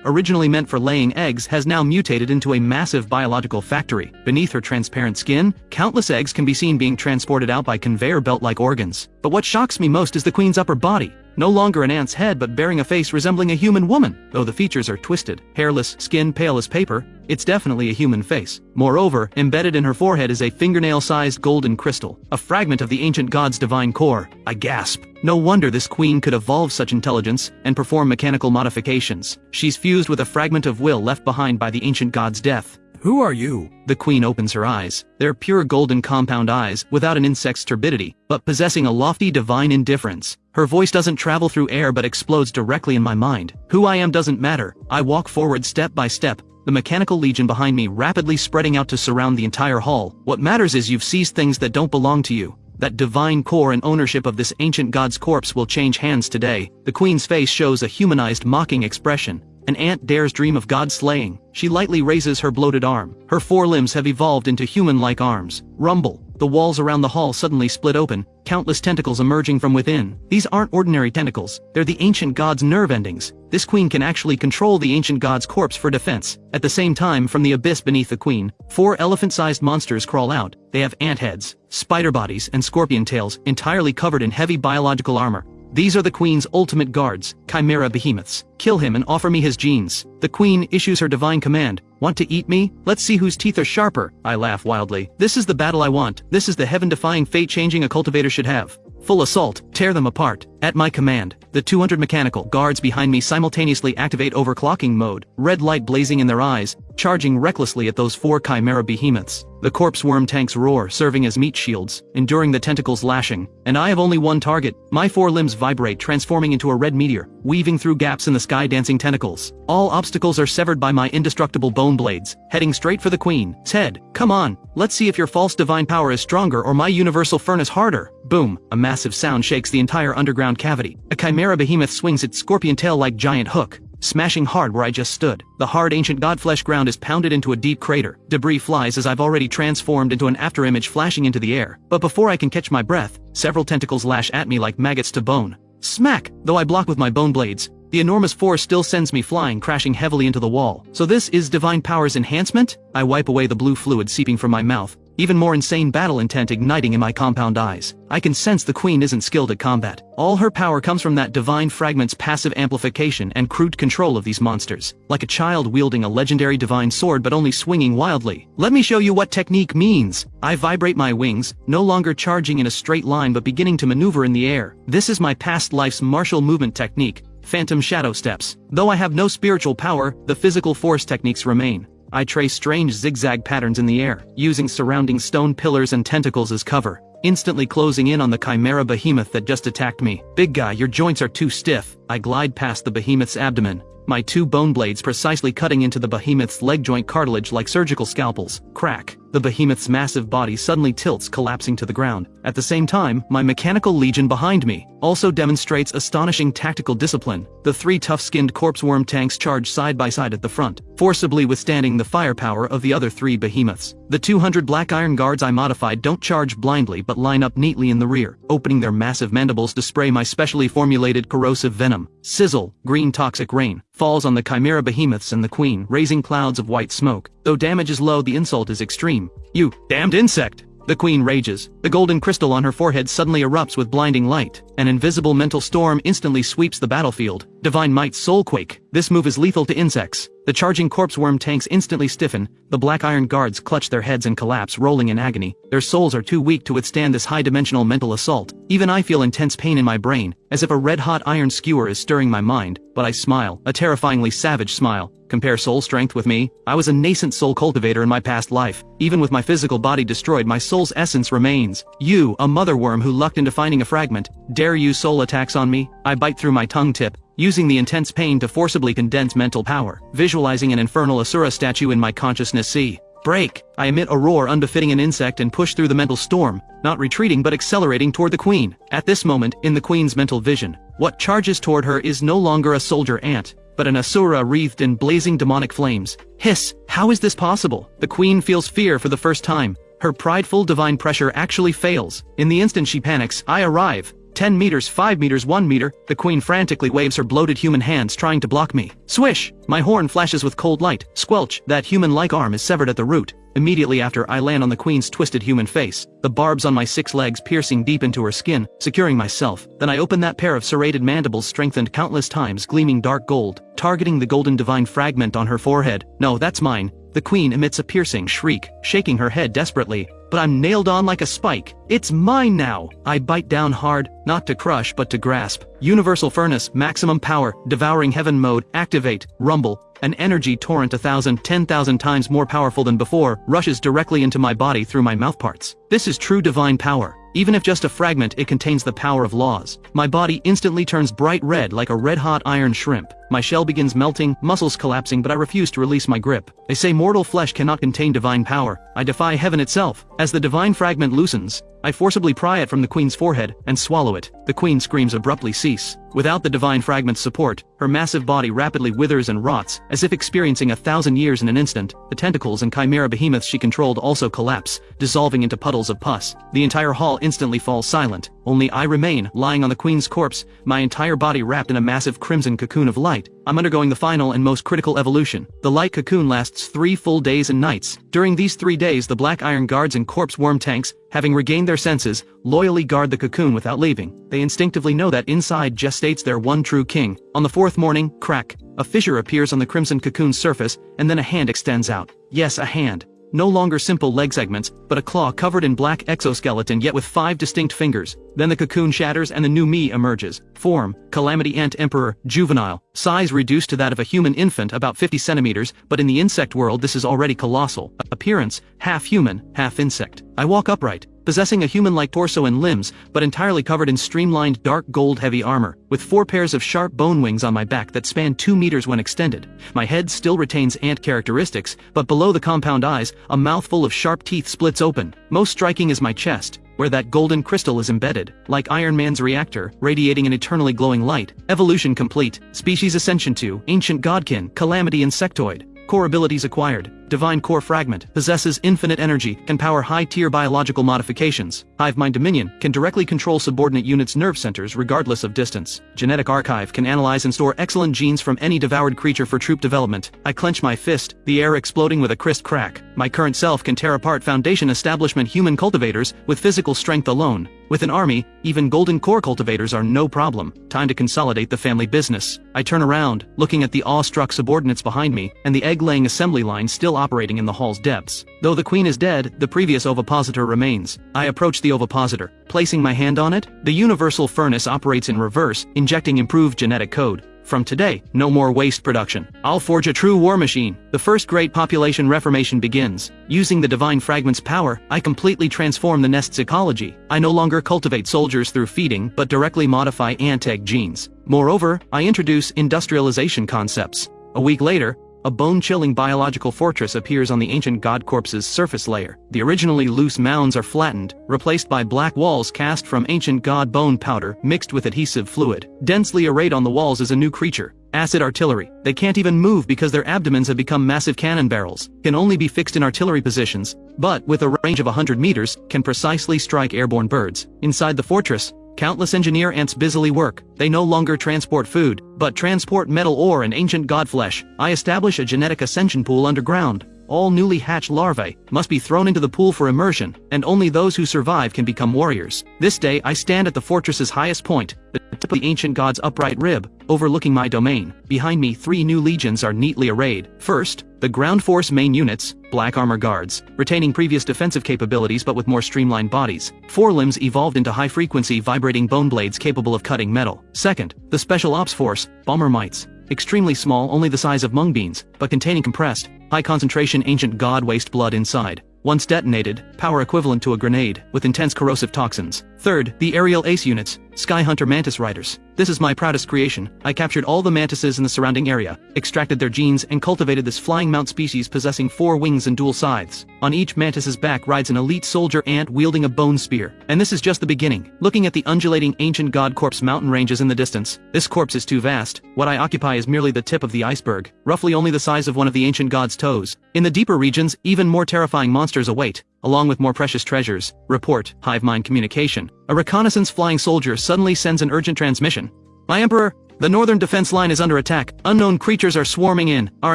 originally meant for laying eggs, has now mutated into a massive biological factory. Beneath her transparent skin, countless eggs can be seen being transported out by conveyor belt-like organs. But what shocks me most is the queen's upper body. No longer an ant's head but bearing a face resembling a human woman. Though the features are twisted, hairless, skin pale as paper, it's definitely a human face. Moreover, embedded in her forehead is a fingernail-sized golden crystal, a fragment of the ancient god's divine core. I gasp. No wonder this queen could evolve such intelligence and perform mechanical modifications. She's fused with a fragment of will left behind by the ancient god's death. Who are you? The queen opens her eyes. They're pure golden compound eyes, without an insect's turbidity, but possessing a lofty divine indifference. Her voice doesn't travel through air but explodes directly in my mind. Who I am doesn't matter. I walk forward step by step, the mechanical legion behind me rapidly spreading out to surround the entire hall. What matters is you've seized things that don't belong to you. That divine core and ownership of this ancient god's corpse will change hands today. The queen's face shows a humanized, mocking expression. An ant dares dream of god slaying. She lightly raises her bloated arm. Her 4 limbs have evolved into human-like arms. Rumble. The walls around the hall suddenly split open, countless tentacles emerging from within. These aren't ordinary tentacles, they're the ancient god's nerve endings. This queen can actually control the ancient god's corpse for defense. At the same time, from the abyss beneath the queen, 4 elephant-sized monsters crawl out. They have ant heads, spider bodies, and scorpion tails, entirely covered in heavy biological armor. These are the queen's ultimate guards, chimera behemoths. Kill him and offer me his genes. The queen issues her divine command. Want to eat me? Let's see whose teeth are sharper. I laugh wildly. This is the battle I want. This is the heaven-defying, fate-changing a cultivator should have. Full assault. Tear them apart. At my command, the 200 mechanical guards behind me simultaneously activate overclocking mode, red light blazing in their eyes, charging recklessly at those 4 chimera behemoths. The corpse worm tanks roar, serving as meat shields, enduring the tentacles' lashing. And I have only one target. My 4 limbs vibrate, transforming into a red meteor, weaving through gaps in the sky, dancing tentacles. All obstacles are severed by my indestructible bone blades, heading straight for the queen's head. Come on, let's see if your false divine power is stronger or my universal furnace harder. Boom, a massive sound shakes the entire underground cavity. A chimera behemoth swings its scorpion tail like giant hook, smashing hard where I just stood. The hard ancient godflesh ground is pounded into a deep crater. Debris flies as I've already transformed into an afterimage flashing into the air. But before I can catch my breath, several tentacles lash at me like maggots to bone. Smack! Though I block with my bone blades, the enormous force still sends me flying, crashing heavily into the wall. So this is divine power's enhancement? I wipe away the blue fluid seeping from my mouth, even more insane battle intent igniting in my compound eyes. I can sense the queen isn't skilled at combat. All her power comes from that divine fragment's passive amplification and crude control of these monsters. Like a child wielding a legendary divine sword but only swinging wildly. Let me show you what technique means. I vibrate my wings, no longer charging in a straight line but beginning to maneuver in the air. This is my past life's martial movement technique, phantom shadow steps. Though I have no spiritual power, the physical force techniques remain. I trace strange zigzag patterns in the air, using surrounding stone pillars and tentacles as cover, instantly closing in on the chimera behemoth that just attacked me. Big guy, your joints are too stiff. I glide past the behemoth's abdomen, my 2 bone blades precisely cutting into the behemoth's leg joint cartilage like surgical scalpels. Crack. The behemoth's massive body suddenly tilts, collapsing to the ground. At the same time, my mechanical legion behind me also demonstrates astonishing tactical discipline. The 3 tough-skinned corpse worm tanks charge side by side at the front, forcibly withstanding the firepower of the other 3 behemoths. The 200 black iron guards I modified don't charge blindly but line up neatly in the rear, opening their massive mandibles to spray my specially formulated corrosive venom. Sizzle, green toxic rain, falls on the chimera behemoths and the queen, raising clouds of white smoke. Though damage is low, the insult is extreme. You damned insect! The queen rages. The golden crystal on her forehead suddenly erupts with blinding light. An invisible mental storm instantly sweeps the battlefield. Divine Might Soulquake. This move is lethal to insects. The charging corpse worm tanks instantly stiffen, the black iron guards clutch their heads and collapse, rolling in agony. Their souls are too weak to withstand this high-dimensional mental assault. Even I feel intense pain in my brain, as if a red-hot iron skewer is stirring my mind, but I smile, a terrifyingly savage smile. Compare soul strength with me? I was a nascent soul cultivator in my past life. Even with my physical body destroyed, my soul's essence remains. You, a mother worm who lucked into finding a fragment, dare use soul attacks on me? I bite through my tongue tip, using the intense pain to forcibly condense mental power, visualizing an infernal Asura statue in my consciousness. See. Break! I emit a roar unbefitting an insect and push through the mental storm, not retreating but accelerating toward the queen. At this moment, in the queen's mental vision, what charges toward her is no longer a soldier ant, but an Asura wreathed in blazing demonic flames. Hiss! How is this possible? The queen feels fear for the first time. Her prideful divine pressure actually fails. In the instant she panics, I arrive. 10 meters, 5 meters, 1 meter, the queen frantically waves her bloated human hands trying to block me. Swish! My horn flashes with cold light. Squelch! That human-like arm is severed at the root. Immediately after, I land on the queen's twisted human face, the barbs on my 6 legs piercing deep into her skin, securing myself. Then I open that pair of serrated mandibles strengthened countless times, gleaming dark gold, targeting the golden divine fragment on her forehead. No, that's mine. The queen emits a piercing shriek, shaking her head desperately. But I'm nailed on like a spike. It's mine now. I bite down hard, not to crush but to grasp. Universal Furnace, maximum power, devouring heaven mode, activate, rumble. An energy torrent 1,000, 10,000 times more powerful than before, rushes directly into my body through my mouthparts. This is true divine power. Even if just a fragment, it contains the power of laws. My body instantly turns bright red like a red-hot iron shrimp. My shell begins melting, muscles collapsing, but I refuse to release my grip. They say mortal flesh cannot contain divine power. I defy heaven itself. As the divine fragment loosens, I forcibly pry it from the queen's forehead and swallow it. The queen screams abruptly cease. Without the divine fragment's support, her massive body rapidly withers and rots, as if experiencing 1,000 years in an instant. The tentacles and chimera behemoths she controlled also collapse, dissolving into puddles of pus. The entire hall instantly falls silent. Only I remain, lying on the queen's corpse, my entire body wrapped in a massive crimson cocoon of light. I'm undergoing the final and most critical evolution. The light cocoon lasts 3 full days and nights. During these 3 days, the black iron guards and corpse worm tanks, having regained their senses, loyally guard the cocoon without leaving. They instinctively know that inside gestates their one true king. On the 4th morning, crack, a fissure appears on the crimson cocoon's surface, and then a hand extends out. Yes, a hand. No longer simple leg segments, but a claw covered in black exoskeleton yet with 5 distinct fingers. Then the cocoon shatters and the new me emerges. Form, Calamity Ant Emperor, juvenile. Size reduced to that of a human infant, about 50 centimeters, but in the insect world this is already colossal. Appearance, half human, half insect. I walk upright, possessing a human-like torso and limbs, but entirely covered in streamlined dark gold heavy armor, with 4 pairs of sharp bone wings on my back that span 2 meters when extended. My head still retains ant characteristics, but below the compound eyes, a mouthful of sharp teeth splits open. Most striking is my chest, where that golden crystal is embedded, like Iron Man's reactor, radiating an eternally glowing light. Evolution complete. Species Ascension 2, Ancient Godkin, Calamity Insectoid. Core abilities acquired. Divine Core Fragment, possesses infinite energy, can power high-tier biological modifications. Hive Mind Dominion, can directly control subordinate units' nerve centers regardless of distance. Genetic Archive, can analyze and store excellent genes from any devoured creature for troop development. I clench my fist, the air exploding with a crisp crack. My current self can tear apart Foundation Establishment human cultivators with physical strength alone. With an army, even Golden Core cultivators are no problem. Time to consolidate the family business. I turn around, looking at the awestruck subordinates behind me, and the egg-laying assembly line still operating in the hall's depths. Though the queen is dead, the previous ovipositor remains. I approach the ovipositor, placing my hand on it. The universal furnace operates in reverse, injecting improved genetic code. From today, no more waste production. I'll forge a true war machine. The first great population reformation begins. Using the divine fragment's power, I completely transform the nest's ecology. I no longer cultivate soldiers through feeding, but directly modify ant egg genes. Moreover, I introduce industrialization concepts. A week later, a bone-chilling biological fortress appears on the ancient god corpse's surface layer. The originally loose mounds are flattened, replaced by black walls cast from ancient god bone powder mixed with adhesive fluid. Densely arrayed on the walls is a new creature. Acid artillery. They can't even move because their abdomens have become massive cannon barrels, can only be fixed in artillery positions, but with a range of 100 meters, can precisely strike airborne birds. Inside the fortress, countless engineer ants busily work. They no longer transport food, but transport metal ore and ancient god flesh. I establish a genetic ascension pool underground. All newly hatched larvae must be thrown into the pool for immersion, and only those who survive can become warriors. This day I stand at the fortress's highest point. The tip of the ancient god's upright rib, overlooking my domain. Behind me 3 new legions are neatly arrayed. First, the ground force main units, black armor guards, retaining previous defensive capabilities but with more streamlined bodies. Forelimbs evolved into high-frequency vibrating bone blades capable of cutting metal. Second, the special ops force, bomber mites. Extremely small, only the size of mung beans, but containing compressed, high-concentration ancient god waste blood inside. Once detonated, power equivalent to a grenade, with intense corrosive toxins. Third, the aerial ace units, Sky Hunter Mantis Riders. This is my proudest creation. I captured all the mantises in the surrounding area, extracted their genes, and cultivated this flying mount species possessing 4 wings and dual scythes. On each mantis's back rides an elite soldier ant wielding a bone spear. And this is just the beginning. Looking at the undulating ancient god corpse mountain ranges in the distance, this corpse is too vast. What I occupy is merely the tip of the iceberg, roughly only the size of one of the ancient god's toes. In the deeper regions, even more terrifying monsters await, along with more precious treasures. Report, hive mind communication. A reconnaissance flying soldier suddenly sends an urgent transmission. My Emperor, the northern defense line is under attack. Unknown creatures are swarming in. Our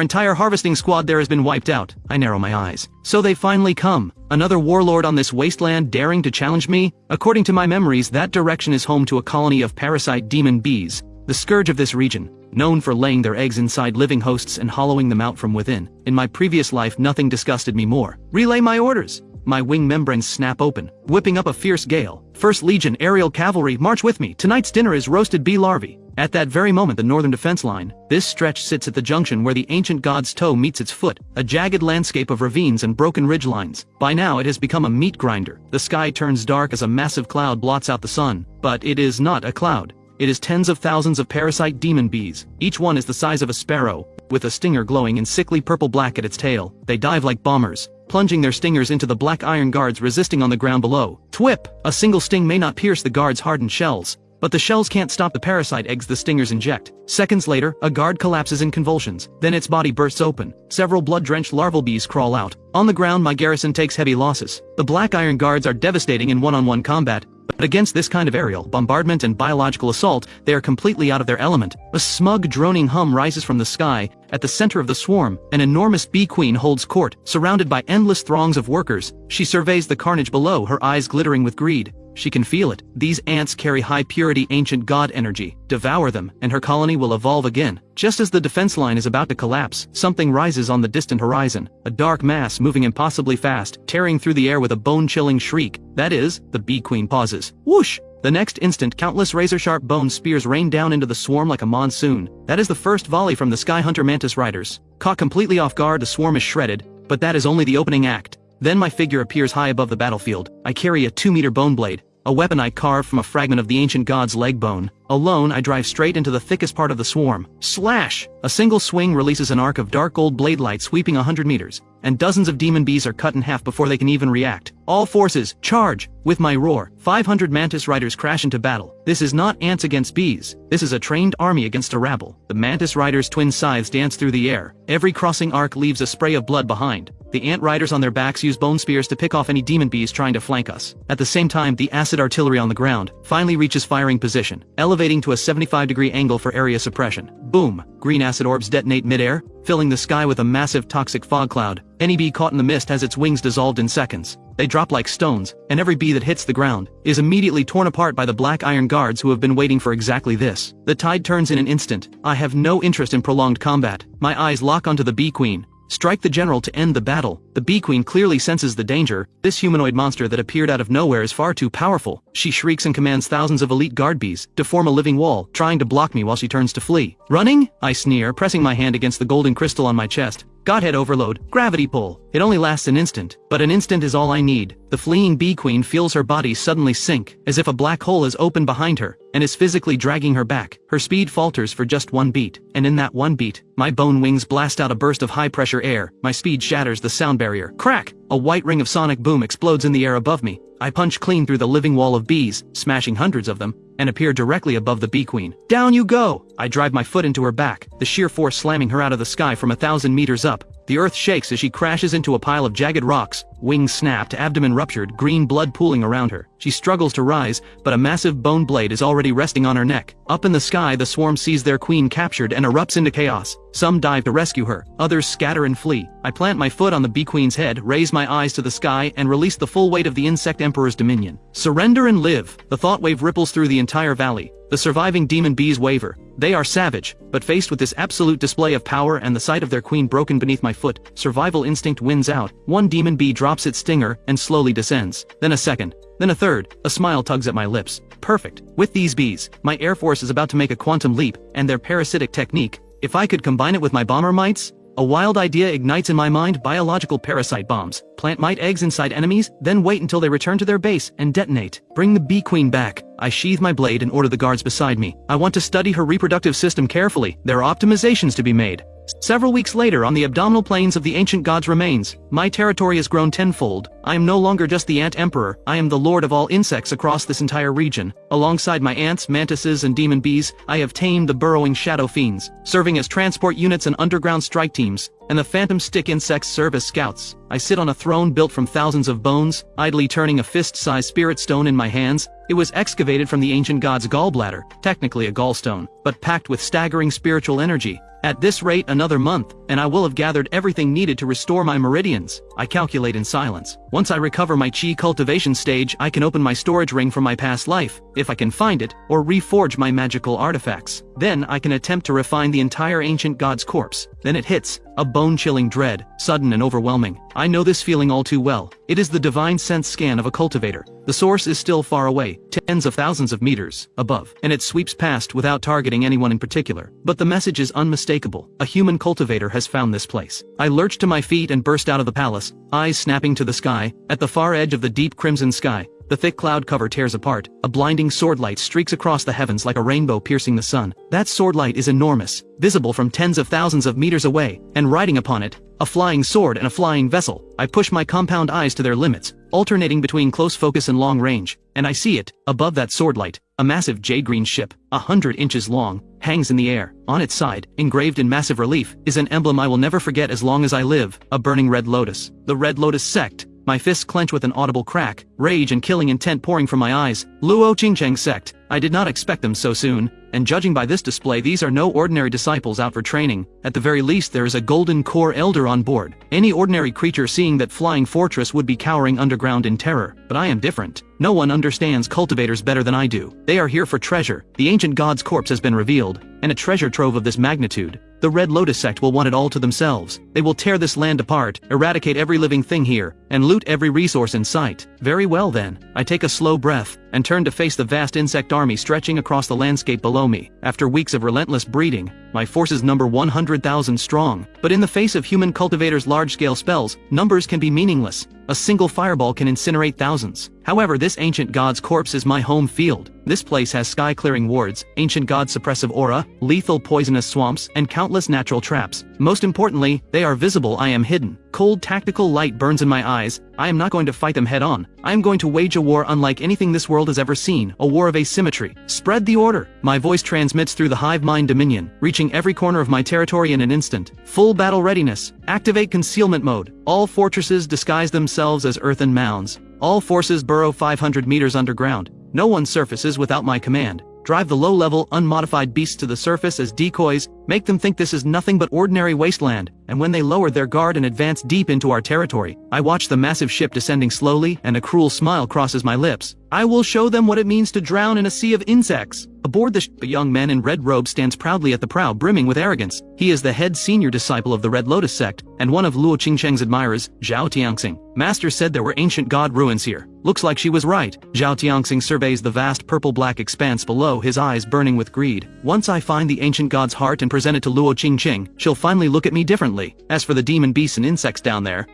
entire harvesting squad there has been wiped out. I narrow my eyes. So they finally come. Another warlord on this wasteland daring to challenge me? According to my memories, that direction is home to a colony of parasite demon bees, the scourge of this region, known for laying their eggs inside living hosts and hollowing them out from within. In my previous life, nothing disgusted me more. Relay my orders. My wing membranes snap open, whipping up a fierce gale. 1st Legion Aerial Cavalry, march with me. Tonight's dinner is roasted bee larvae. At that very moment, the northern defense line, this stretch sits at the junction where the ancient god's toe meets its foot, a jagged landscape of ravines and broken ridgelines. By now it has become a meat grinder. The sky turns dark as a massive cloud blots out the sun. But it is not a cloud. It is tens of thousands of parasite demon bees. Each one is the size of a sparrow, with a stinger glowing in sickly purple-black at its tail. They dive like bombers, plunging their stingers into the black iron guards resisting on the ground below. Twip! A single sting may not pierce the guards' hardened shells, but the shells can't stop the parasite eggs the stingers inject. Seconds later, a guard collapses in convulsions. Then its body bursts open. Several blood-drenched larval bees crawl out. On the ground, my garrison takes heavy losses. The black iron guards are devastating in one-on-one combat, but against this kind of aerial bombardment and biological assault, they are completely out of their element. A smug, droning hum rises from the sky. At the center of the swarm, an enormous bee queen holds court, surrounded by endless throngs of workers. She surveys the carnage below, her eyes glittering with greed. She can feel it. These ants carry high-purity ancient god energy. Devour them, and her colony will evolve again. Just as the defense line is about to collapse, something rises on the distant horizon. A dark mass moving impossibly fast, tearing through the air with a bone-chilling shriek. That is, the bee queen pauses. Whoosh! The next instant, countless razor-sharp bone spears rain down into the swarm like a monsoon. That is the first volley from the Sky Hunter Mantis Riders. Caught completely off guard, the swarm is shredded, but that is only the opening act. Then my figure appears high above the battlefield. I carry a 2-meter bone blade, a weapon I carved from a fragment of the ancient god's leg bone. Alone, I drive straight into the thickest part of the swarm. Slash! A single swing releases an arc of dark gold blade light sweeping 100 meters, and dozens of demon bees are cut in half before they can even react. All forces, charge! With my roar, 500 mantis riders crash into battle. This is not ants against bees. This is a trained army against a rabble. The mantis riders' twin scythes dance through the air. Every crossing arc leaves a spray of blood behind. The ant riders on their backs use bone spears to pick off any demon bees trying to flank us. At the same time, the acid artillery on the ground finally reaches firing position, elevating to a 75-degree angle for area suppression. Boom! Green acid orbs detonate midair, filling the sky with a massive toxic fog cloud. Any bee caught in the mist has its wings dissolved in seconds. They drop like stones, and every bee that hits the ground is immediately torn apart by the black iron guards who have been waiting for exactly this. The tide turns in an instant. I have no interest in prolonged combat. My eyes lock onto the bee queen. Strike the general to end the battle. The bee queen clearly senses the danger. This humanoid monster that appeared out of nowhere is far too powerful. She shrieks and commands thousands of elite guard bees to form a living wall, trying to block me while she turns to flee. Running? I sneer, pressing my hand against the golden crystal on my chest. Godhead overload, gravity pull. It only lasts an instant, but an instant is all I need. The fleeing bee queen feels her body suddenly sink, as if a black hole is open behind her, and is physically dragging her back. Her speed falters for just one beat, and in that one beat, my bone wings blast out a burst of high-pressure air. My speed shatters the sound barrier. Crack! A white ring of sonic boom explodes in the air above me. I punch clean through the living wall of bees, smashing hundreds of them, and appear directly above the bee queen. Down you go! I drive my foot into her back, the sheer force slamming her out of the sky from 1,000 meters up. The earth shakes as she crashes into a pile of jagged rocks, wings snapped, abdomen ruptured, green blood pooling around her. She struggles to rise, but a massive bone blade is already resting on her neck. Up in the sky, the swarm sees their queen captured and erupts into chaos. Some dive to rescue her, others scatter and flee. I plant my foot on the bee queen's head, raise my eyes to the sky, and release the full weight of the insect emperor's dominion. Surrender and live! The thought wave ripples through the entire valley. The The surviving demon bees waver. They are savage, but faced with this absolute display of power and the sight of their queen broken beneath my foot, survival instinct wins out. One demon bee drops its stinger and slowly descends. Then a second. Then a third. A smile tugs at my lips. Perfect. With these bees, my air force is about to make a quantum leap, and their parasitic technique, if I could combine it with my bomber mites? A wild idea ignites in my mind: biological parasite bombs. Plant mite eggs inside enemies, then wait until they return to their base and detonate. Bring the bee queen back. I sheathe my blade and order the guards beside me. I want to study her reproductive system carefully. There are optimizations to be made. Several weeks later, on the abdominal plains of the ancient gods remains, my territory has grown tenfold. I am no longer just the ant emperor, I am the lord of all insects across this entire region. Alongside my ants, mantises, and demon bees, I have tamed the burrowing shadow fiends, serving as transport units and underground strike teams, and the phantom stick insects serve as scouts. I sit on a throne built from thousands of bones, idly turning a fist-sized spirit stone in my hands. It was excavated from the ancient god's gallbladder, technically a gallstone, but packed with staggering spiritual energy. At this rate, another month, and I will have gathered everything needed to restore my meridians. I calculate in silence. Once I recover my chi cultivation stage, I can open my storage ring from my past life, if I can find it, or reforge my magical artifacts. Then I can attempt to refine the entire ancient god's corpse. Then it hits, a bone-chilling dread, sudden and overwhelming. I know this feeling all too well. It is the divine sense scan of a cultivator. The source is still far away, tens of thousands of meters above, and it sweeps past without targeting anyone in particular. But the message is unmistakable. A human cultivator has found this place. I lurch to my feet and burst out of the palace, eyes snapping to the sky. At the far edge of the deep crimson sky, the thick cloud cover tears apart. A blinding swordlight streaks across the heavens like a rainbow piercing the sun. That swordlight is enormous, visible from tens of thousands of meters away, and riding upon it, a flying sword and a flying vessel. I push my compound eyes to their limits, alternating between close focus and long range, and I see it, above that swordlight, a massive jade-green ship, 100 inches long, hangs in the air. On its side, engraved in massive relief, is an emblem I will never forget as long as I live, a burning red lotus. The Red Lotus Sect. My fists clench with an audible crack, rage and killing intent pouring from my eyes. Luo Qingcheng Sect. I did not expect them so soon, and judging by this display, these are no ordinary disciples out for training. At the very least, there is a golden core elder on board. Any ordinary creature seeing that flying fortress would be cowering underground in terror. But I am different. No one understands cultivators better than I do. They are here for treasure. The ancient god's corpse has been revealed, and a treasure trove of this magnitude. The Red Lotus Sect will want it all to themselves. They will tear this land apart, eradicate every living thing here, and loot every resource in sight. Very well then. I take a slow breath, and turn to face the vast insect army stretching across the landscape below me. After weeks of relentless breeding, my forces number 100,000 strong. But in the face of human cultivators' large-scale spells, numbers can be meaningless. A single fireball can incinerate thousands. However, this ancient god's corpse is my home field. This place has sky-clearing wards, ancient god's suppressive aura, lethal poisonous swamps, and countless natural traps. Most importantly, they are visible. I am hidden. Cold tactical light burns in my eyes. I am not going to fight them head-on. I am going to wage a war unlike anything this world has ever seen, a war of asymmetry. Spread the order. My voice transmits through the hive mind dominion, reaching every corner of my territory in an instant. Full battle readiness. Activate concealment mode. All fortresses disguise themselves as earthen mounds. All forces burrow 500 meters underground. No one surfaces without my command. Drive the low-level, unmodified beasts to the surface as decoys, make them think this is nothing but ordinary wasteland, and when they lower their guard and advance deep into our territory, I watch the massive ship descending slowly, and a cruel smile crosses my lips. I will show them what it means to drown in a sea of insects. Aboard the ship, a young man in red robe stands proudly at the prow, brimming with arrogance. He is the head senior disciple of the Red Lotus Sect, and one of Luo Qingcheng's admirers, Zhao Tianxing. Master said there were ancient god ruins here. Looks like she was right. Zhao Tianxing surveys the vast purple-black expanse below, his eyes burning with greed. Once I find the ancient god's heart and present it to Luo Qingcheng, she'll finally look at me differently. As for the demon beasts and insects down there,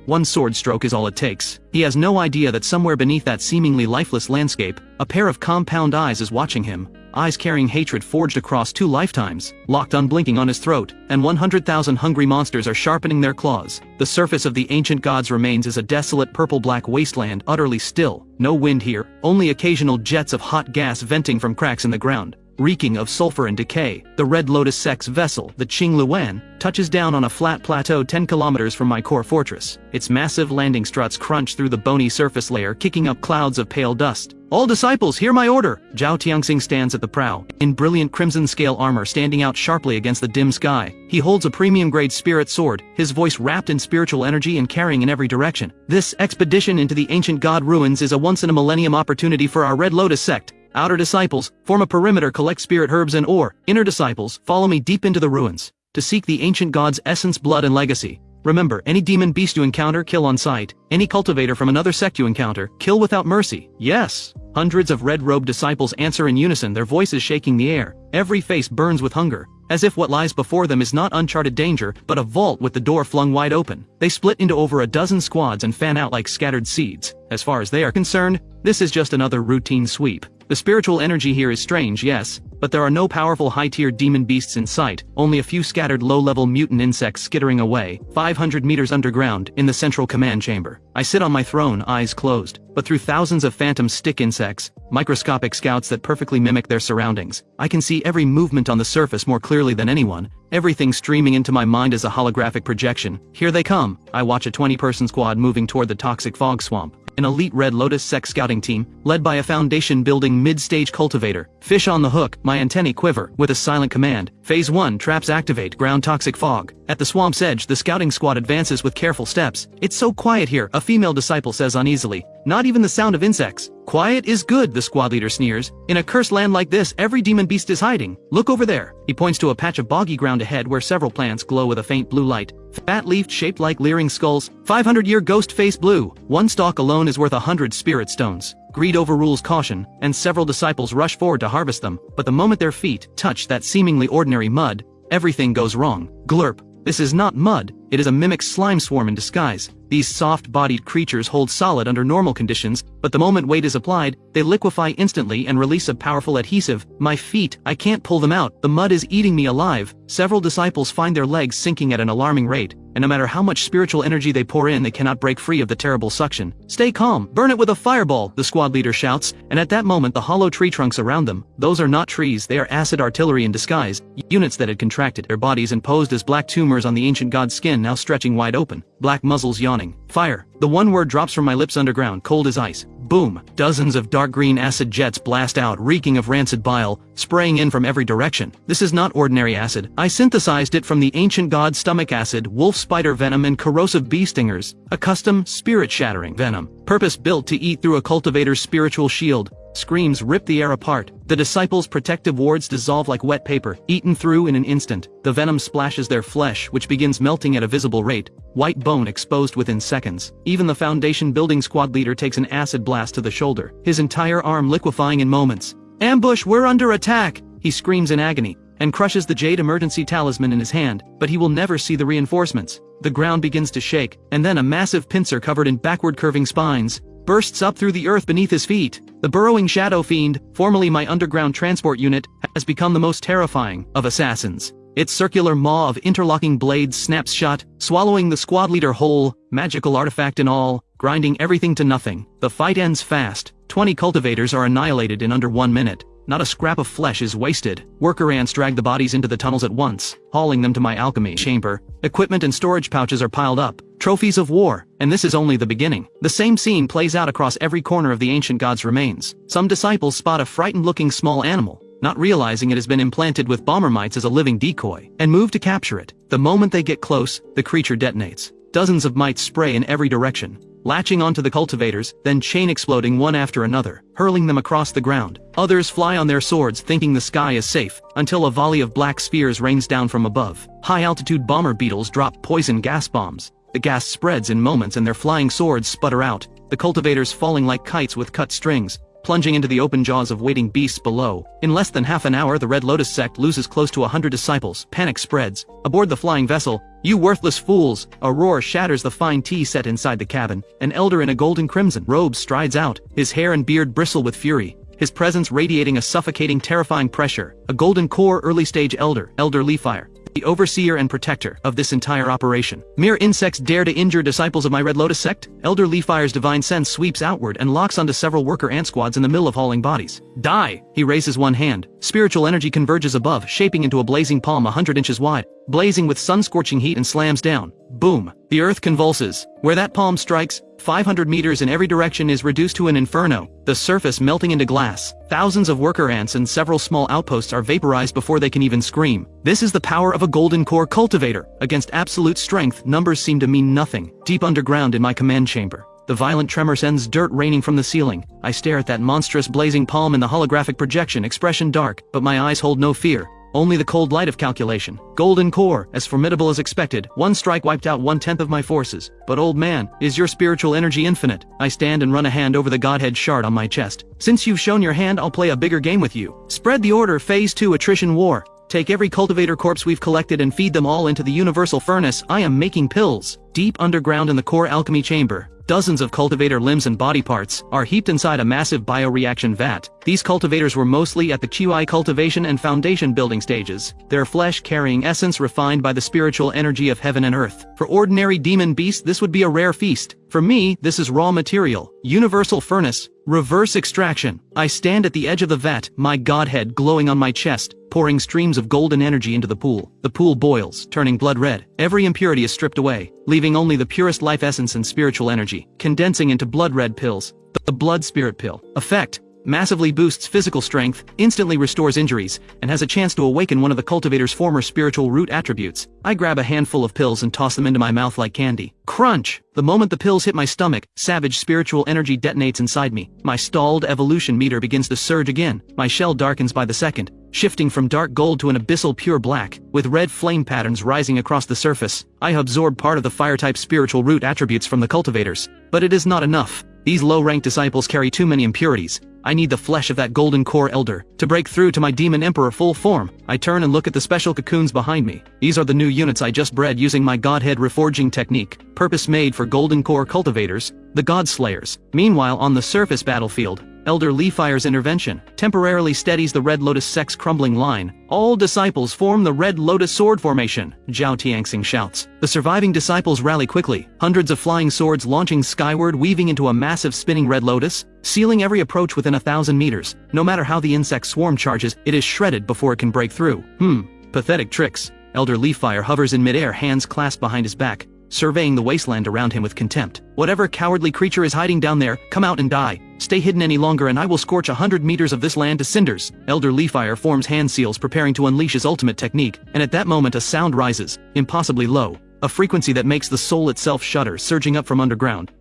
one sword stroke is all it takes. He has no idea that somewhere beneath that seemingly lifeless landscape, a pair of compound eyes is watching him. Eyes carrying hatred forged across 2 lifetimes, locked unblinking on his throat, and 100,000 hungry monsters are sharpening their claws. The surface of the ancient god's remains is a desolate purple-black wasteland, utterly still. No wind here, only occasional jets of hot gas venting from cracks in the ground, reeking of sulfur and decay. The Red Lotus Sect's vessel, the Qing Luan, touches down on a flat plateau 10 kilometers from my core fortress. Its massive landing struts crunch through the bony surface layer, kicking up clouds of pale dust. All disciples, hear my order! Zhao Tianxing stands at the prow, in brilliant crimson scale armor standing out sharply against the dim sky. He holds a premium-grade spirit sword, his voice wrapped in spiritual energy and carrying in every direction. This expedition into the ancient god ruins is a once-in-a-millennium opportunity for our Red Lotus Sect. Outer disciples, form a perimeter, collect spirit herbs and ore. Inner disciples, follow me deep into the ruins, to seek the ancient god's essence, blood and legacy. Remember, any demon beast you encounter, kill on sight. Any cultivator from another sect you encounter, kill without mercy. Yes! Hundreds of red-robed disciples answer in unison, their voices shaking the air. Every face burns with hunger, as if what lies before them is not uncharted danger, but a vault with the door flung wide open. They split into over a dozen squads and fan out like scattered seeds. As far as they are concerned, this is just another routine sweep. The spiritual energy here is strange, yes, but there are no powerful high-tier demon beasts in sight, only a few scattered low-level mutant insects skittering away, 500 meters underground, in the central command chamber. I sit on my throne, eyes closed, but through thousands of phantom stick insects, microscopic scouts that perfectly mimic their surroundings, I can see every movement on the surface more clearly than anyone. Everything streaming into my mind is a holographic projection. Here they come. I watch a 20-person squad moving toward the toxic fog swamp. An elite Red Lotus sect scouting team, led by a foundation-building mid-stage cultivator. Fish on the hook, my antennae quiver, with a silent command. Phase 1, traps activate, ground toxic fog. At the swamp's edge, the scouting squad advances with careful steps. It's so quiet here, a female disciple says uneasily. Not even the sound of insects. Quiet is good, the squad leader sneers. In a cursed land like this, every demon beast is hiding. Look over there. He points to a patch of boggy ground ahead where several plants glow with a faint blue light. Fat-leafed, shaped like leering skulls. 500-year ghost-face blue. One stalk alone is worth 100 spirit stones. Greed overrules caution, and several disciples rush forward to harvest them. But the moment their feet touch that seemingly ordinary mud, everything goes wrong. Glurp. This is not mud, it is a mimic slime swarm in disguise. These soft-bodied creatures hold solid under normal conditions, but the moment weight is applied, they liquefy instantly and release a powerful adhesive. My feet, I can't pull them out, the mud is eating me alive. Several disciples find their legs sinking at an alarming rate, and no matter how much spiritual energy they pour in, they cannot break free of the terrible suction. Stay calm, burn it with a fireball, the squad leader shouts, and at that moment the hollow tree trunks around them, those are not trees, they are acid artillery in disguise, units that had contracted their bodies and posed as black tumors on the ancient god's skin now stretching wide open, black muzzles yawning. Fire. The one word drops from my lips underground, cold as ice. Boom. Dozens of dark green acid jets blast out, reeking of rancid bile, spraying in from every direction. This is not ordinary acid. I synthesized it from the ancient god's stomach acid, wolf spider venom and corrosive bee stingers. A custom, spirit-shattering venom. Purpose-built to eat through a cultivator's spiritual shield. Screams rip the air apart. The disciples' protective wards dissolve like wet paper, eaten through in an instant. The venom splashes their flesh, which begins melting at a visible rate. White bone exposed within seconds. Even the foundation building squad leader takes an acid blast to the shoulder, his entire arm liquefying in moments. Ambush, we're under attack! He screams in agony, and crushes the jade emergency talisman in his hand, but he will never see the reinforcements. The ground begins to shake, and then a massive pincer covered in backward curving spines bursts up through the earth beneath his feet. The burrowing shadow fiend, formerly my underground transport unit, has become the most terrifying of assassins. Its circular maw of interlocking blades snaps shut, swallowing the squad leader whole, magical artifact and all, grinding everything to nothing. The fight ends fast. 20 cultivators are annihilated in under 1 minute. Not a scrap of flesh is wasted. Worker ants drag the bodies into the tunnels at once, hauling them to my alchemy chamber. Equipment and storage pouches are piled up. Trophies of war, and this is only the beginning. The same scene plays out across every corner of the ancient god's remains. Some disciples spot a frightened-looking small animal, not realizing it has been implanted with bomber mites as a living decoy, and move to capture it. The moment they get close, the creature detonates. Dozens of mites spray in every direction, latching onto the cultivators, then chain exploding one after another, hurling them across the ground. Others fly on their swords thinking the sky is safe, until a volley of black spheres rains down from above. High-altitude bomber beetles drop poison gas bombs. The gas spreads in moments and their flying swords sputter out, the cultivators falling like kites with cut strings, plunging into the open jaws of waiting beasts below. In less than half an hour, the Red Lotus sect loses close to 100 disciples. Panic spreads. Aboard the flying vessel, "You worthless fools!" A roar shatters the fine tea set inside the cabin. An elder in a golden crimson robe strides out, his hair and beard bristle with fury, his presence radiating a suffocating, terrifying pressure. A golden core early-stage elder, Elder Leafire, the overseer and protector of this entire operation. Mere insects dare to injure disciples of my Red Lotus sect? Elder Leafire's divine sense sweeps outward and locks onto several worker ant squads in the middle of hauling bodies. Die! He raises one hand. Spiritual energy converges above, shaping into a blazing palm 100 inches wide, blazing with sun-scorching heat, and slams down. Boom! The earth convulses. Where that palm strikes, 500 meters in every direction is reduced to an inferno, the surface melting into glass. Thousands of worker ants and several small outposts are vaporized before they can even scream. This is the power of a golden core cultivator. Against absolute strength, numbers seem to mean nothing. Deep underground in my command chamber, The violent tremor sends dirt raining from the ceiling. I stare at that monstrous blazing palm in the holographic projection, expression dark, but my eyes hold no fear. Only the cold light of calculation. Golden core, as formidable as expected. One strike wiped out 1/10 of my forces. But old man, is your spiritual energy infinite? I stand and run a hand over the Godhead shard on my chest. Since you've shown your hand, I'll play a bigger game with you. Spread the order, Phase 2 attrition war. Take every cultivator corpse we've collected and feed them all into the universal furnace. I am making pills. Deep underground in the core alchemy chamber, dozens of cultivator limbs and body parts are heaped inside a massive bioreaction vat. These cultivators were mostly at the QI cultivation and foundation building stages, their flesh carrying essence refined by the spiritual energy of heaven and earth. For ordinary demon beasts, this would be a rare feast. For me, this is raw material. Universal furnace. Reverse extraction. I stand at the edge of the vat, my Godhead glowing on my chest, pouring streams of golden energy into the pool. The pool boils, turning blood red. Every impurity is stripped away, leaving only the purest life essence and spiritual energy, condensing into blood red pills. The blood spirit pill. Effect: massively boosts physical strength, instantly restores injuries, and has a chance to awaken one of the cultivator's former spiritual root attributes. I grab a handful of pills and toss them into my mouth like candy. Crunch! The moment the pills hit my stomach, savage spiritual energy detonates inside me. My stalled evolution meter begins to surge again. My shell darkens by the second, shifting from dark gold to an abyssal pure black, with red flame patterns rising across the surface. I absorb part of the fire-type spiritual root attributes from the cultivators. But it is not enough. These low-ranked disciples carry too many impurities. I need the flesh of that golden core elder to break through to my demon emperor full form. I turn and look at the special cocoons behind me. These are the new units I just bred using my Godhead reforging technique, purpose-made for golden core cultivators, the God Slayers. Meanwhile, on the surface battlefield, Elder Leafire's intervention temporarily steadies the Red Lotus sect's crumbling line. All disciples form the Red Lotus sword formation, Zhao Tianxing shouts. The surviving disciples rally quickly, hundreds of flying swords launching skyward, weaving into a massive spinning Red Lotus, sealing every approach within 1,000 meters. No matter how the insect swarm charges, it is shredded before it can break through. Pathetic tricks. Elder Leafire hovers in midair, hands clasped behind his back, surveying the wasteland around him with contempt. Whatever cowardly creature is hiding down there, come out and die. Stay hidden any longer and I will scorch 100 meters of this land to cinders. Elder Leafire forms hand seals, preparing to unleash his ultimate technique, and at that moment a sound rises, impossibly low, a frequency that makes the soul itself shudder, surging up from underground.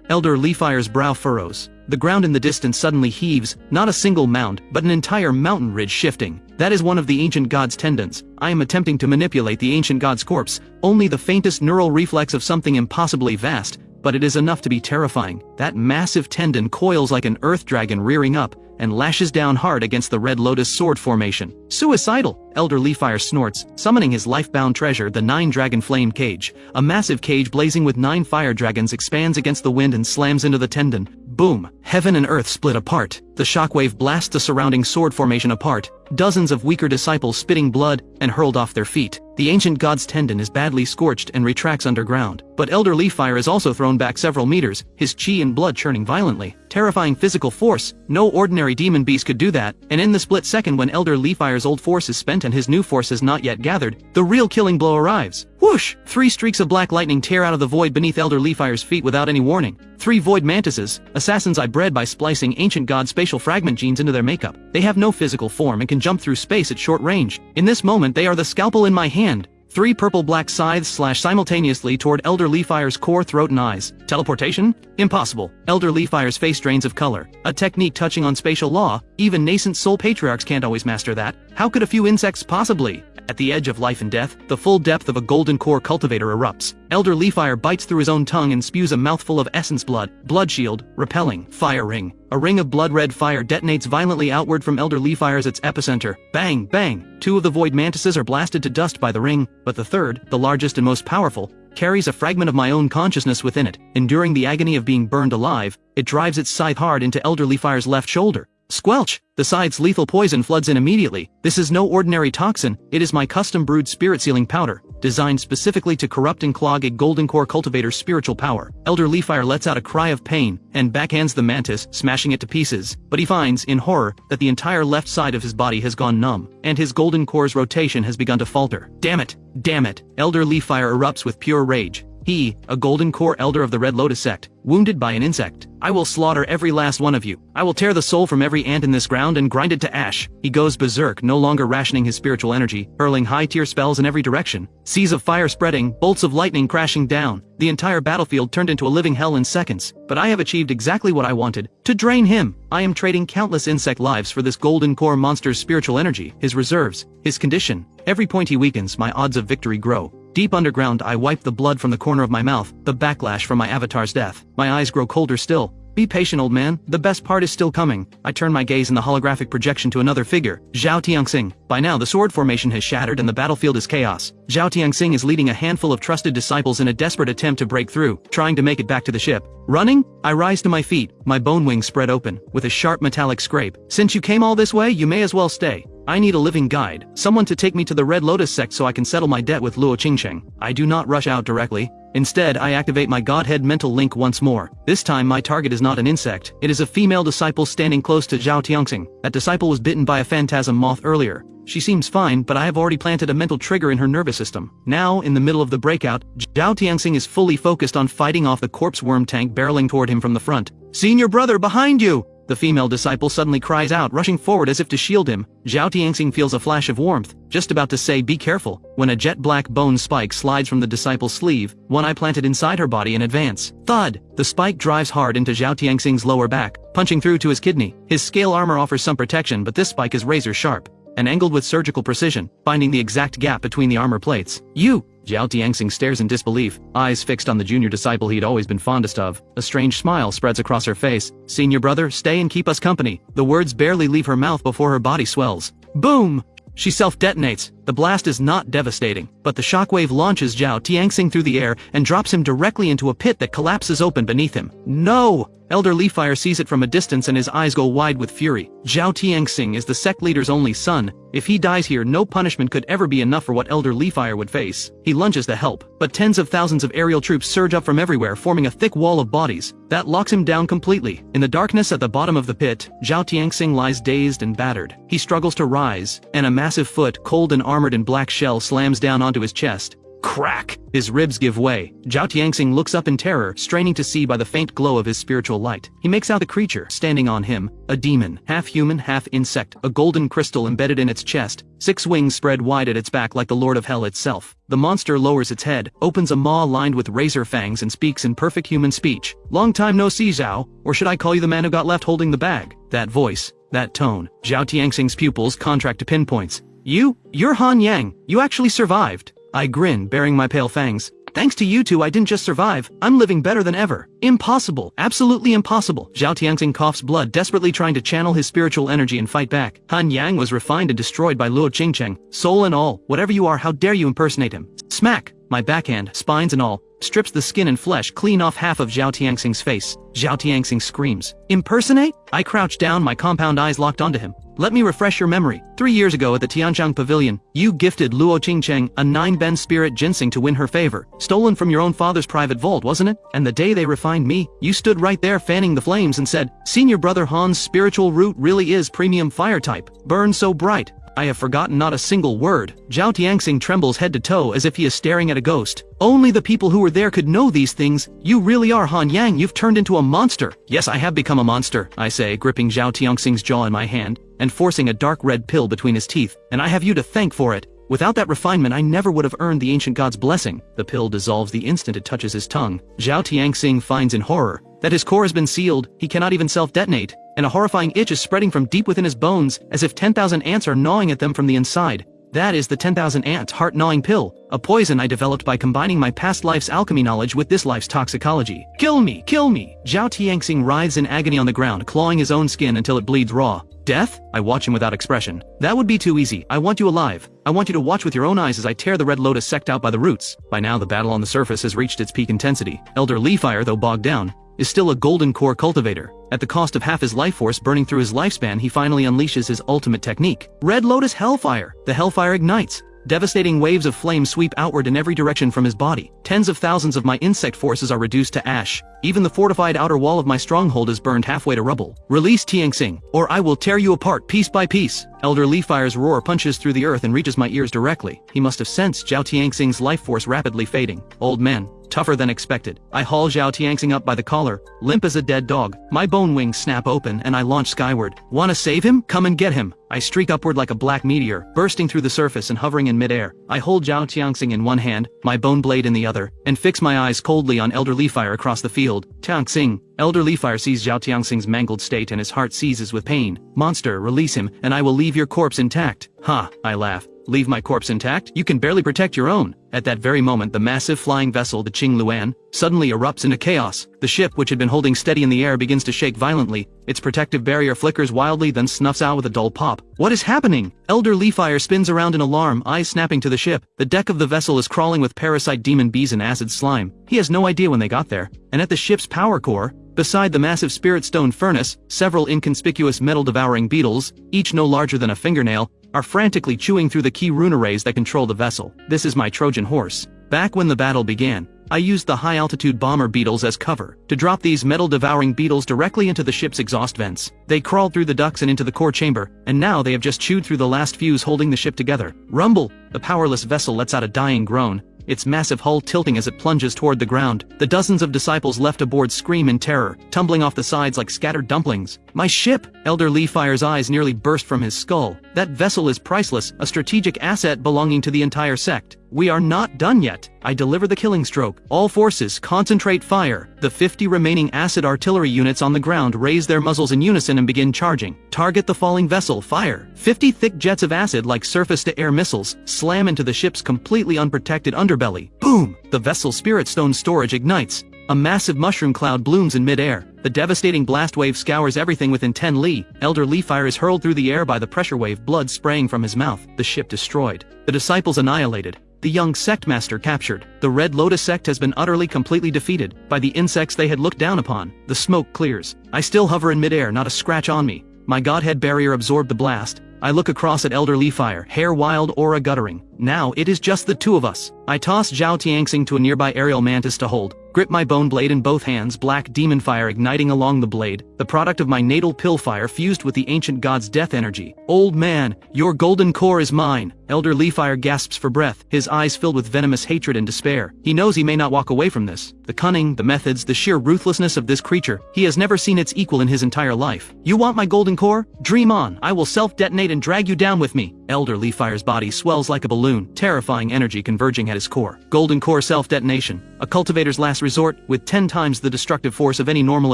Elder Leafire's brow furrows. The ground in the distance suddenly heaves, not a single mound, but an entire mountain ridge shifting. That is one of the ancient god's tendons. I am attempting to manipulate the ancient god's corpse, only the faintest neural reflex of something impossibly vast, but it is enough to be terrifying. That massive tendon coils like an earth dragon rearing up, and lashes down hard against the Red Lotus sword formation. Suicidal! Elder Leafire snorts, summoning his life-bound treasure, the 9-dragon flame cage. A massive cage blazing with 9 fire dragons expands against the wind and slams into the tendon. Boom! Heaven and earth split apart. The shockwave blasts the surrounding sword formation apart, dozens of weaker disciples spitting blood and hurled off their feet. The ancient god's tendon is badly scorched and retracts underground. But Elder Leafire is also thrown back several meters, his chi and blood churning violently. Terrifying physical force. No ordinary demon beast could do that, and in the split second when Elder Leafire's old force is spent and his new force has not yet gathered, the real killing blow arrives. Whoosh! 3 streaks of black lightning tear out of the void beneath Elder Leafire's feet without any warning. 3 void mantises, assassins I bred by splicing ancient god spatial fragment genes into their makeup. They have no physical form and can jump through space at short range. In this moment they are the scalpel in my hand. 3 purple-black scythes slash simultaneously toward Elder Leafire's core, throat and eyes. Teleportation? Impossible. Elder Leafire's face drains of color. A technique touching on spatial law. Even nascent soul patriarchs can't always master that. How could a few insects possibly? At the edge of life and death, the full depth of a golden core cultivator erupts. Elder Leafire bites through his own tongue and spews a mouthful of essence blood. Blood shield, repelling, fire ring. A ring of blood-red fire detonates violently outward from Elder Leafire's its epicenter. Bang, bang! 2 of the void mantises are blasted to dust by the ring, but the third, the largest and most powerful, carries a fragment of my own consciousness within it. Enduring the agony of being burned alive, it drives its scythe hard into Elder Leafire's left shoulder. Squelch! The scythe's lethal poison floods in immediately. This is no ordinary toxin, it is my custom-brewed spirit-sealing powder, designed specifically to corrupt and clog a golden core cultivator's spiritual power. Elder Leafire lets out a cry of pain, and backhands the mantis, smashing it to pieces, but he finds, in horror, that the entire left side of his body has gone numb, and his golden core's rotation has begun to falter. Damn it! Damn it! Elder Leafire erupts with pure rage. He, a golden core elder of the Red Lotus sect, wounded by an insect. I will slaughter every last one of you. I will tear the soul from every ant in this ground and grind it to ash. He goes berserk, no longer rationing his spiritual energy, hurling high-tier spells in every direction. Seas of fire spreading, bolts of lightning crashing down. The entire battlefield turned into a living hell in seconds. But I have achieved exactly what I wanted. To drain him. I am trading countless insect lives for this golden core monster's spiritual energy, his reserves, his condition. Every point he weakens, my odds of victory grow. Deep underground, I wipe the blood from the corner of my mouth, the backlash from my avatar's death. My eyes grow colder still. Be patient, old man, the best part is still coming. I turn my gaze in the holographic projection to another figure, Zhao Tianxing. By now the sword formation has shattered and the battlefield is chaos. Zhao Tianxing is leading a handful of trusted disciples in a desperate attempt to break through, trying to make it back to the ship. Running? I rise to my feet, my bone wings spread open, with a sharp metallic scrape. Since you came all this way, you may as well stay. I need a living guide, someone to take me to the Red Lotus sect so I can settle my debt with Luo Qingsheng. I do not rush out directly. Instead, I activate my Godhead mental link once more. This time my target is not an insect, it is a female disciple standing close to Zhao Tianxing. That disciple was bitten by a phantasm moth earlier. She seems fine, but I have already planted a mental trigger in her nervous system. Now, in the middle of the breakout, Zhao Tianxing is fully focused on fighting off the corpse worm tank barreling toward him from the front. "Senior brother, behind you!" The female disciple suddenly cries out, rushing forward as if to shield him. Zhao Tianxing feels a flash of warmth, just about to say be careful, when a jet-black bone spike slides from the disciple's sleeve, one I planted inside her body in advance. Thud! The spike drives hard into Zhao Tianxing's lower back, punching through to his kidney. His scale armor offers some protection, but this spike is razor-sharp, and angled with surgical precision, finding the exact gap between the armor plates. "You!" Zhao Tianxing stares in disbelief, eyes fixed on the junior disciple he'd always been fondest of. A strange smile spreads across her face. "Senior brother, stay and keep us company." The words barely leave her mouth before her body swells. Boom! She self-detonates. The blast is not devastating, but the shockwave launches Zhao Tianxing through the air and drops him directly into a pit that collapses open beneath him. No! Elder Leafire sees it from a distance and his eyes go wide with fury. Zhao Tianxing is the sect leader's only son. If he dies here, no punishment could ever be enough for what Elder Leafire would face. He lunges to help, but tens of thousands of aerial troops surge up from everywhere, forming a thick wall of bodies. That locks him down completely. In the darkness at the bottom of the pit, Zhao Tianxing lies dazed and battered. He struggles to rise, and a massive foot, cold and armored in black shell, slams down onto his chest. Crack! His ribs give way. Zhao Tianxing looks up in terror, straining to see by the faint glow of his spiritual light. He makes out the creature standing on him, a demon, half human, half insect, a golden crystal embedded in its chest, 6 wings spread wide at its back like the Lord of Hell itself. The monster lowers its head, opens a maw lined with razor fangs and speaks in perfect human speech. "Long time no see, Zhao, or should I call you the man who got left holding the bag?" That voice, that tone. Zhao Tianxing's pupils contract to pinpoints. You're Han Yang. You actually survived." I grin, baring my pale fangs. "Thanks to you two, I didn't just survive, I'm living better than ever." "Impossible, absolutely impossible." Zhao Tianxing coughs blood, desperately trying to channel his spiritual energy and fight back. "Han Yang was refined and destroyed by Luo Qingsheng. Soul and all, whatever you are, how dare you impersonate him?" Smack! My backhand, spines and all, strips the skin and flesh clean off half of Zhao Tianxing's face. Zhao Tianxing screams. "Impersonate?" I crouch down, my compound eyes locked onto him. "Let me refresh your memory. 3 years ago at the Tianzhang Pavilion, you gifted Luo Qingsheng a 9-ben spirit ginseng to win her favor. Stolen from your own father's private vault, wasn't it? And the day they refined me, you stood right there fanning the flames and said, 'Senior brother Han's spiritual root really is premium fire type. Burn so bright.' I have forgotten not a single word." Zhao Tianxing trembles head to toe as if he is staring at a ghost. "Only the people who were there could know these things. You really are Han Yang, you've turned into a monster." "Yes, I have become a monster," I say, gripping Zhao Tianxing's jaw in my hand, and forcing a dark red pill between his teeth, "and I have you to thank for it. Without that refinement, I never would have earned the ancient god's blessing." The pill dissolves the instant it touches his tongue. Zhao Tianxing finds in horror that his core has been sealed, he cannot even self-detonate, and a horrifying itch is spreading from deep within his bones, as if 10,000 ants are gnawing at them from the inside. That is the 10,000 ants heart-gnawing pill, a poison I developed by combining my past life's alchemy knowledge with this life's toxicology. "Kill me! Kill me!" Zhao Tianxing writhes in agony on the ground, clawing his own skin until it bleeds raw. "Death?" I watch him without expression. "That would be too easy. I want you alive. I want you to watch with your own eyes as I tear the Red Lotus sect out by the roots." By now the battle on the surface has reached its peak intensity. Elder Leafire, though bogged down, is still a golden core cultivator. At the cost of half his life force burning through his lifespan, he finally unleashes his ultimate technique. Red Lotus Hellfire! The Hellfire ignites. Devastating waves of flame sweep outward in every direction from his body. Tens of thousands of my insect forces are reduced to ash. Even the fortified outer wall of my stronghold is burned halfway to rubble. "Release Tianxing, or I will tear you apart piece by piece." Elder Leafire's roar punches through the earth and reaches my ears directly. He must have sensed Zhao Tianxing's life force rapidly fading. "Old man, tougher than expected. I haul Zhao Tianxing up by the collar, limp as a dead dog. My bone wings snap open and I launch skyward. Wanna save him? Come and get him. I streak upward like a black meteor, bursting through the surface and hovering in midair. I hold Zhao Tianxing in one hand, my bone blade in the other, and fix my eyes coldly on Elder Li-Fire across the field. Tianxing. Elder Li-Fire sees Zhao Tianxing's mangled state and his heart seizes with pain. Monster, release him, and I will leave your corpse intact. Ha, I laugh. Leave my corpse intact? You can barely protect your own. At that very moment, the massive flying vessel, the Qing Luan, suddenly erupts into chaos. The ship, which had been holding steady in the air, begins to shake violently. Its protective barrier flickers wildly, then snuffs out with a dull pop. What is happening? Elder Li-Fire spins around in alarm, eyes snapping to the ship. The deck of the vessel is crawling with parasite demon bees and acid slime. He has no idea when they got there. And at the ship's power core, beside the massive spirit stone furnace, several inconspicuous metal-devouring beetles, each no larger than a fingernail, are frantically chewing through the key rune arrays that control the vessel. This is my Trojan horse. Back when the battle began, I used the high-altitude bomber beetles as cover to drop these metal-devouring beetles directly into the ship's exhaust vents. They crawled through the ducts and into the core chamber, and now they have just chewed through the last fuse holding the ship together. Rumble! The powerless vessel lets out a dying groan, its massive hull tilting as it plunges toward the ground. The dozens of disciples left aboard scream in terror, tumbling off the sides like scattered dumplings. My ship! Elder Li-Fire's eyes nearly burst from his skull. That vessel is priceless, a strategic asset belonging to the entire sect. We are not done yet. I deliver the killing stroke. All forces, concentrate fire. The 50 remaining acid artillery units on the ground raise their muzzles in unison and begin charging. Target the falling vessel, fire. 50 thick jets of acid like surface-to-air missiles slam into the ship's completely unprotected underbelly. Boom! The vessel's spirit stone storage ignites. A massive mushroom cloud blooms in midair. The devastating blast wave scours everything within 10 li. Elder Li-Fire is hurled through the air by the pressure wave, blood spraying from his mouth. The ship destroyed. The disciples annihilated. The young sect master captured. The Red Lotus sect has been utterly completely defeated by the insects they had looked down upon. The smoke clears. I still hover in midair, not a scratch on me. My godhead barrier absorbed the blast. I look across at Elder Li-Fire, hair wild, aura guttering. Now it is just the two of us. I toss Zhao Tianxing to a nearby aerial mantis to hold. Grip my bone blade in both hands, black demon fire igniting along the blade, the product of my natal pill fire fused with the ancient god's death energy. Old man, your golden core is mine. Elder Li-Fire gasps for breath, his eyes filled with venomous hatred and despair. He knows he may not walk away from this. The cunning, the methods, the sheer ruthlessness of this creature, he has never seen its equal in his entire life. You want my golden core? Dream on, I will self-detonate and drag you down with me. Elder Li-Fire's body swells like a balloon, terrifying energy converging at his core. Golden core self-detonation, a cultivator's last resort, with 10 times the destructive force of any normal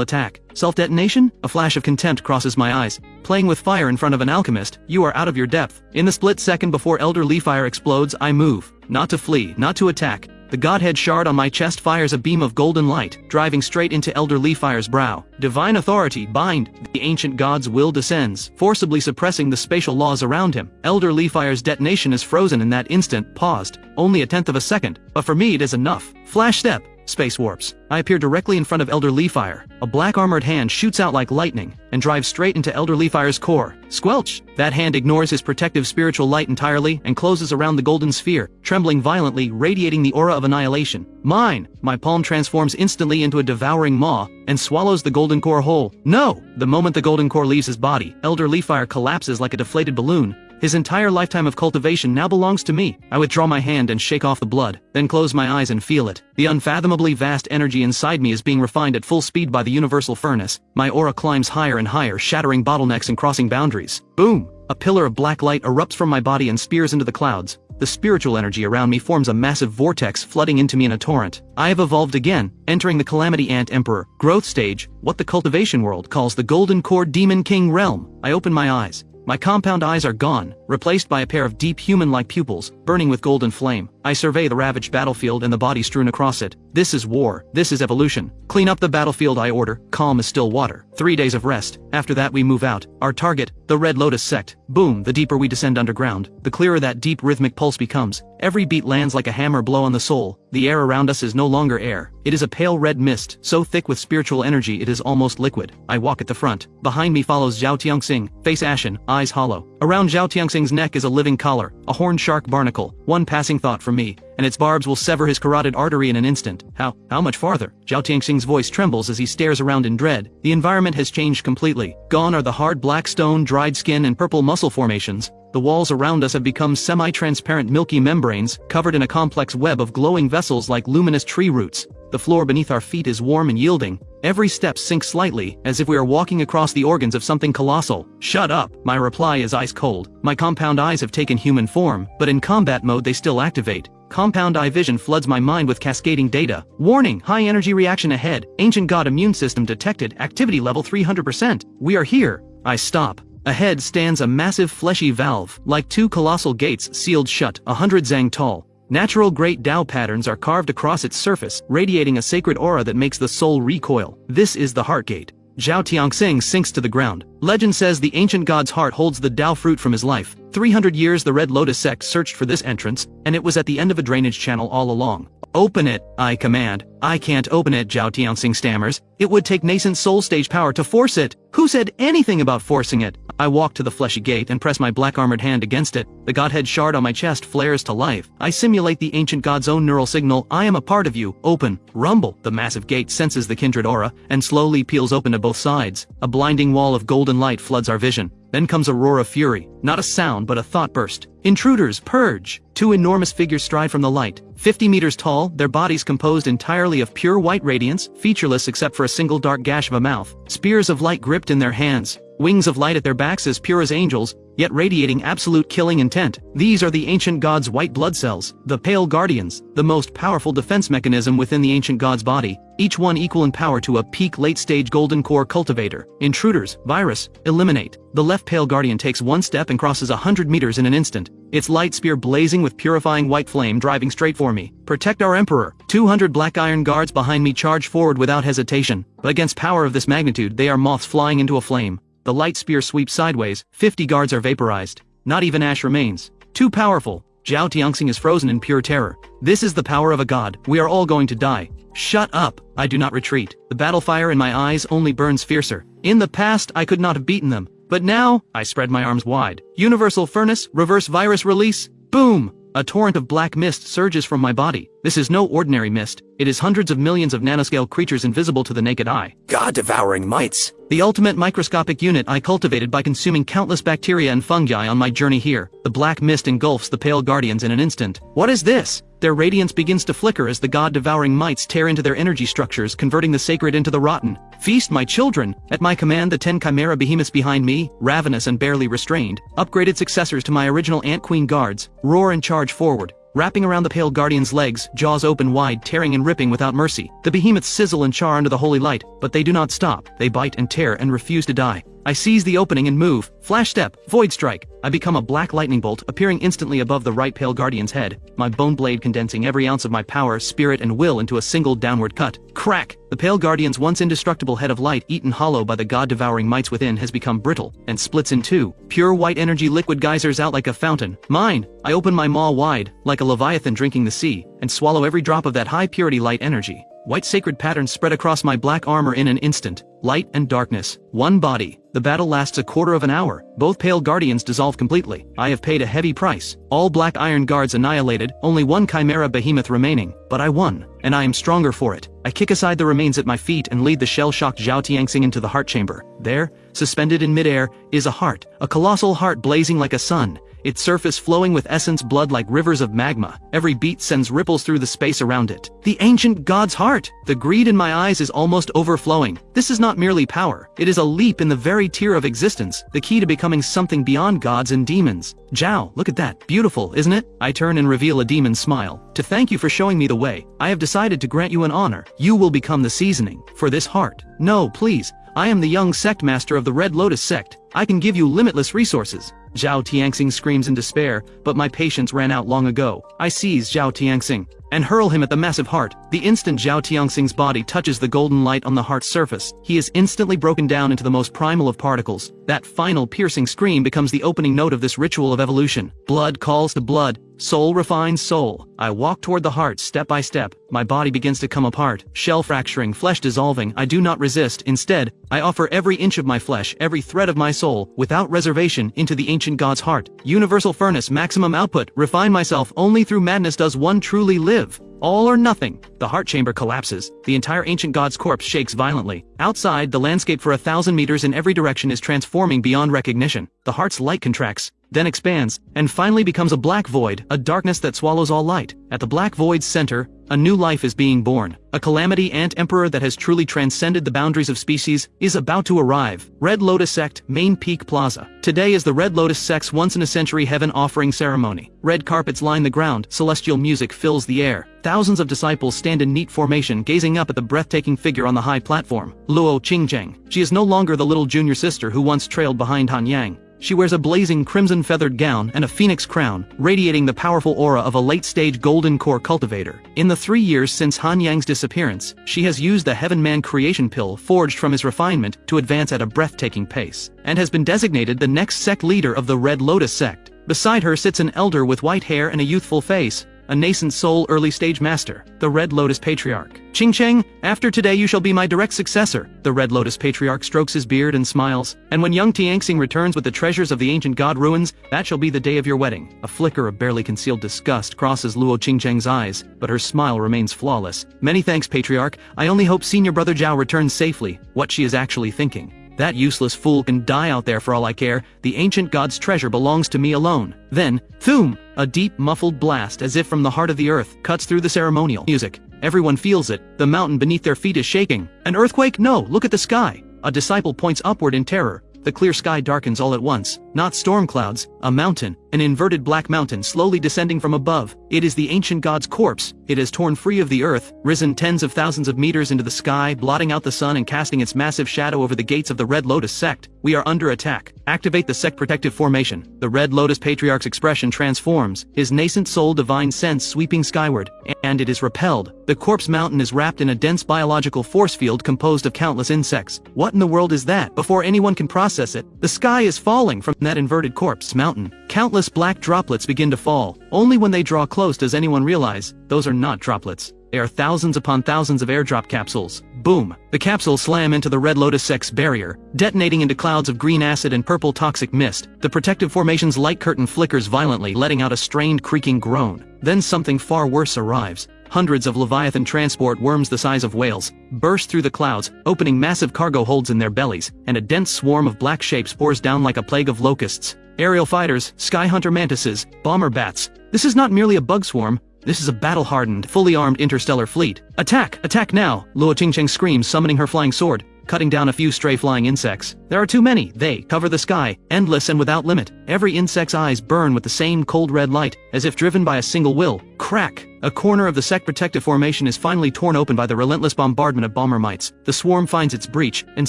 attack. Self-detonation? A flash of contempt crosses my eyes. Playing with fire in front of an alchemist, you are out of your depth. In the split second before Elder Li-Fire explodes, I move. Not to flee, not to attack. The Godhead shard on my chest fires a beam of golden light, driving straight into Elder Li-Fire's brow. Divine authority, bind. The ancient god's will descends, forcibly suppressing the spatial laws around him. Elder Li-Fire's detonation is frozen in that instant, paused. Only a tenth of a second, but for me it is enough. Flash step. Space warps. I appear directly in front of Elder Li-Fire. A black armored hand shoots out like lightning and drives straight into Elder Li-Fire's core. Squelch! That hand ignores his protective spiritual light entirely and closes around the golden sphere, trembling violently, radiating the aura of annihilation. Mine! My palm transforms instantly into a devouring maw and swallows the golden core whole. No! The moment the golden core leaves his body, Elder Li-Fire collapses like a deflated balloon. His entire lifetime of cultivation now belongs to me. I withdraw my hand and shake off the blood, then close my eyes and feel it. The unfathomably vast energy inside me is being refined at full speed by the universal furnace. My aura climbs higher and higher, shattering bottlenecks and crossing boundaries. Boom! A pillar of black light erupts from my body and spears into the clouds. The spiritual energy around me forms a massive vortex, flooding into me in a torrent. I have evolved again, entering the Calamity Ant Emperor growth stage, what the cultivation world calls the Golden Core Demon King realm. I open my eyes. My compound eyes are gone, replaced by a pair of deep human-like pupils, burning with golden flame. I survey the ravaged battlefield and the body strewn across it. This is war. This is evolution. Clean up the battlefield, I order, calm as still water. 3 days of rest. After that we move out. Our target, the Red Lotus sect. Boom, the deeper we descend underground, the clearer that deep rhythmic pulse becomes. Every beat lands like a hammer blow on the soul. The air around us is no longer air. It is a pale red mist, so thick with spiritual energy it is almost liquid. I walk at the front. Behind me follows Zhao Tianxing, face ashen, eyes hollow. Around Zhao Tianxing's neck is a living collar, a horned shark barnacle. One passing thought for me. and its barbs will sever his carotid artery in an instant. How much farther? Zhao Tianxing's voice trembles as he stares around in dread. The environment has changed completely. Gone are the hard black stone, dried skin, and purple muscle formations. The walls around us have become semi-transparent milky membranes, covered in a complex web of glowing vessels like luminous tree roots. The floor beneath our feet is warm and yielding. Every step sinks slightly, as if we are walking across the organs of something colossal. Shut up! My reply is ice cold. My compound eyes have taken human form, but in combat mode they still activate. Compound eye vision floods my mind with cascading data. Warning, high energy reaction ahead. Ancient god immune system detected, activity level 300%. We are here. I stop. Ahead stands a massive fleshy valve, like two colossal gates sealed shut, 100 zang tall. Natural Great Tao patterns are carved across its surface, radiating a sacred aura that makes the soul recoil. This is the heart gate. Zhao Tianxing sinks to the ground. Legend says the ancient god's heart holds the Tao fruit from his life. 300 years the Red Lotus sect searched for this entrance, and it was at the end of a drainage channel all along. Open it, I command. I can't open it, Zhao Tianxing stammers. It would take nascent soul stage power to force it. Who said anything about forcing it? I walk to the fleshy gate and press my black armored hand against it. The godhead shard on my chest flares to life. I simulate the ancient god's own neural signal. I am a part of you. Open. Rumble. The massive gate senses the kindred aura, and slowly peels open to both sides. A blinding wall of golden light floods our vision. Then comes a roar of fury. Not a sound, but a thought burst. Intruders, purge! Two enormous figures stride from the light. 50 meters tall, their bodies composed entirely of pure white radiance, featureless except for a single dark gash of a mouth. Spears of light gripped in their hands. Wings of light at their backs as pure as angels, yet radiating absolute killing intent. These are the ancient god's white blood cells, the Pale Guardians, the most powerful defense mechanism within the ancient god's body, each one equal in power to a peak late-stage golden core cultivator. Intruders, virus, eliminate. The left Pale Guardian takes one step and crosses 100 meters in an instant, its light spear blazing with purifying white flame driving straight for me. Protect our emperor. 200 black iron guards behind me charge forward without hesitation, but against power of this magnitude they are moths flying into a flame. The light spear sweeps sideways, 50 guards are vaporized. Not even ash remains. Too powerful. Zhao Tianxing is frozen in pure terror. This is the power of a god. We are all going to die. Shut up. I do not retreat. The battle fire in my eyes only burns fiercer. In the past I could not have beaten them. But now, I spread my arms wide. Universal furnace, reverse virus release. Boom! A torrent of black mist surges from my body. This is no ordinary mist. It is hundreds of millions of nanoscale creatures invisible to the naked eye. God-devouring mites. The ultimate microscopic unit I cultivated by consuming countless bacteria and fungi on my journey here. The black mist engulfs the Pale Guardians in an instant. What is this? Their radiance begins to flicker as the god-devouring mites tear into their energy structures, converting the sacred into the rotten. Feast, my children! At my command, the 10 chimera behemoths behind me, ravenous and barely restrained, upgraded successors to my original Ant Queen guards, roar and charge forward. Wrapping around the Pale Guardian's legs, jaws open wide, tearing and ripping without mercy. The behemoths sizzle and char under the holy light, but they do not stop. They bite and tear and refuse to die. I seize the opening and move. Flash step, void strike. I become a black lightning bolt, appearing instantly above the right Pale Guardian's head, my bone blade condensing every ounce of my power, spirit and will into a single downward cut. Crack! The Pale Guardian's once indestructible head of light, eaten hollow by the god-devouring mites within, has become brittle, and splits in two. Pure white energy liquid geysers out like a fountain. Mine! I open my maw wide, like a leviathan drinking the sea, and swallow every drop of that high-purity light energy. White sacred patterns spread across my black armor in an instant. Light and darkness. One body. The battle lasts a quarter of an hour. Both Pale Guardians dissolve completely. I have paid a heavy price. All black iron guards annihilated, only one chimera behemoth remaining. But I won, and I am stronger for it. I kick aside the remains at my feet and lead the shell-shocked Zhao Tianxing into the heart chamber. There, suspended in midair, is a heart. A colossal heart blazing like a sun. Its surface flowing with essence blood like rivers of magma. Every beat sends ripples through the space around it. The ancient god's heart! The greed in my eyes is almost overflowing. This is not merely power. It is a leap in the very tier of existence, the key to becoming something beyond gods and demons. Zhao, look at that. Beautiful, isn't it? I turn and reveal a demon's smile. To thank you for showing me the way, I have decided to grant you an honor. You will become the seasoning for this heart. No, please. I am the young sect master of the Red Lotus sect. I can give you limitless resources. Zhao Tianxing screams in despair, but my patience ran out long ago. I seize Zhao Tianxing and hurl him at the massive heart. The instant Zhao Tianxing's body touches the golden light on the heart's surface, he is instantly broken down into the most primal of particles. That final piercing scream becomes the opening note of this ritual of evolution. Blood calls to blood. Soul refines soul. I walk toward the heart step by step. My body begins to come apart, shell fracturing, flesh dissolving. I do not resist. Instead, I offer every inch of my flesh, every thread of my soul, without reservation, into the ancient god's heart. Universal furnace, maximum output, refine myself, only through madness does one truly live. All or nothing. The heart chamber collapses. The entire ancient god's corpse shakes violently. Outside, the landscape for 1,000 meters in every direction is transforming beyond recognition. The heart's light contracts, then expands, and finally becomes a black void, a darkness that swallows all light. At the black void's center, a new life is being born. A calamity ant emperor that has truly transcended the boundaries of species is about to arrive. Red Lotus Sect, Main Peak Plaza. Today is the Red Lotus Sect's once-in-a-century heaven offering ceremony. Red carpets line the ground, celestial music fills the air. Thousands of disciples stand in neat formation, gazing up at the breathtaking figure on the high platform. Luo Qingzheng. She is no longer the little junior sister who once trailed behind Han Yang. She wears a blazing crimson feathered gown and a phoenix crown, radiating the powerful aura of a late-stage golden core cultivator. In the 3 years since Han Yang's disappearance, she has used the Heaven Man creation pill forged from his refinement to advance at a breathtaking pace, and has been designated the next sect leader of the Red Lotus Sect. Beside her sits an elder with white hair and a youthful face, a nascent soul early-stage master, the Red Lotus Patriarch. Qingzheng, after today you shall be my direct successor. The Red Lotus Patriarch strokes his beard and smiles, and when young Tianxing returns with the treasures of the ancient god ruins, that shall be the day of your wedding. A flicker of barely concealed disgust crosses Luo Qingzheng's eyes, but her smile remains flawless. Many thanks, Patriarch. I only hope senior brother Zhao returns safely. What she is actually thinking. That useless fool can die out there for all I care. The ancient god's treasure belongs to me alone. Then, thoom! A deep, muffled blast, as if from the heart of the earth, cuts through the ceremonial music. Everyone feels it. The mountain beneath their feet is shaking. An earthquake? No, look at the sky. A disciple points upward in terror. The clear sky darkens all at once. Not storm clouds, a mountain, an inverted black mountain slowly descending from above. It is the ancient god's corpse. It has torn free of the earth, risen tens of thousands of meters into the sky, blotting out the sun and casting its massive shadow over the gates of the Red Lotus Sect. We are under attack. Activate the sect protective formation. The Red Lotus Patriarch's expression transforms, his nascent soul divine sense sweeping skyward, and it is repelled. The corpse mountain is wrapped in a dense biological force field composed of countless insects. What in the world is that? Before anyone can process it, the sky is falling from that inverted corpse mountain. Countless black droplets begin to fall. Only when they draw close does anyone realize, those are not droplets. They are thousands upon thousands of airdrop capsules. Boom! The capsules slam into the Red Lotus Sect's barrier, detonating into clouds of green acid and purple toxic mist. The protective formation's light curtain flickers violently, letting out a strained creaking groan. Then something far worse arrives. Hundreds of Leviathan transport worms the size of whales burst through the clouds, opening massive cargo holds in their bellies, and a dense swarm of black shapes pours down like a plague of locusts. Aerial fighters, sky hunter mantises, bomber bats. This is not merely a bug swarm. This is a battle-hardened, fully armed interstellar fleet. Attack! Attack now! Luo Qingzheng screams, summoning her flying sword, cutting down a few stray flying insects. There are too many. They cover the sky, endless and without limit. Every insect's eyes burn with the same cold red light, as if driven by a single will. Crack! A corner of the sect protective formation is finally torn open by the relentless bombardment of bomber mites. The swarm finds its breach, and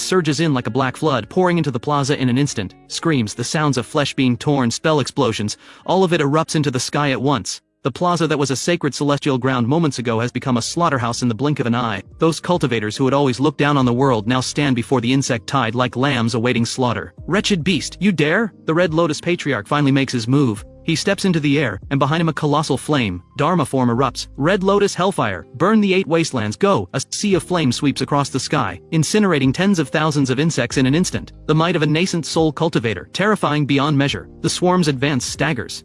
surges in like a black flood, pouring into the plaza in an instant. Screams, the sounds of flesh being torn, spell explosions, all of it erupts into the sky at once. The plaza that was a sacred celestial ground moments ago has become a slaughterhouse in the blink of an eye. Those cultivators who had always looked down on the world now stand before the insect tide like lambs awaiting slaughter. Wretched beast, you dare? The Red Lotus Patriarch finally makes his move. He steps into the air, and behind him a colossal flame, Dharma form erupts. Red Lotus Hellfire, burn the 8 wastelands, go! A sea of flame sweeps across the sky, incinerating tens of thousands of insects in an instant. The might of a nascent soul cultivator, terrifying beyond measure. The swarm's advance staggers.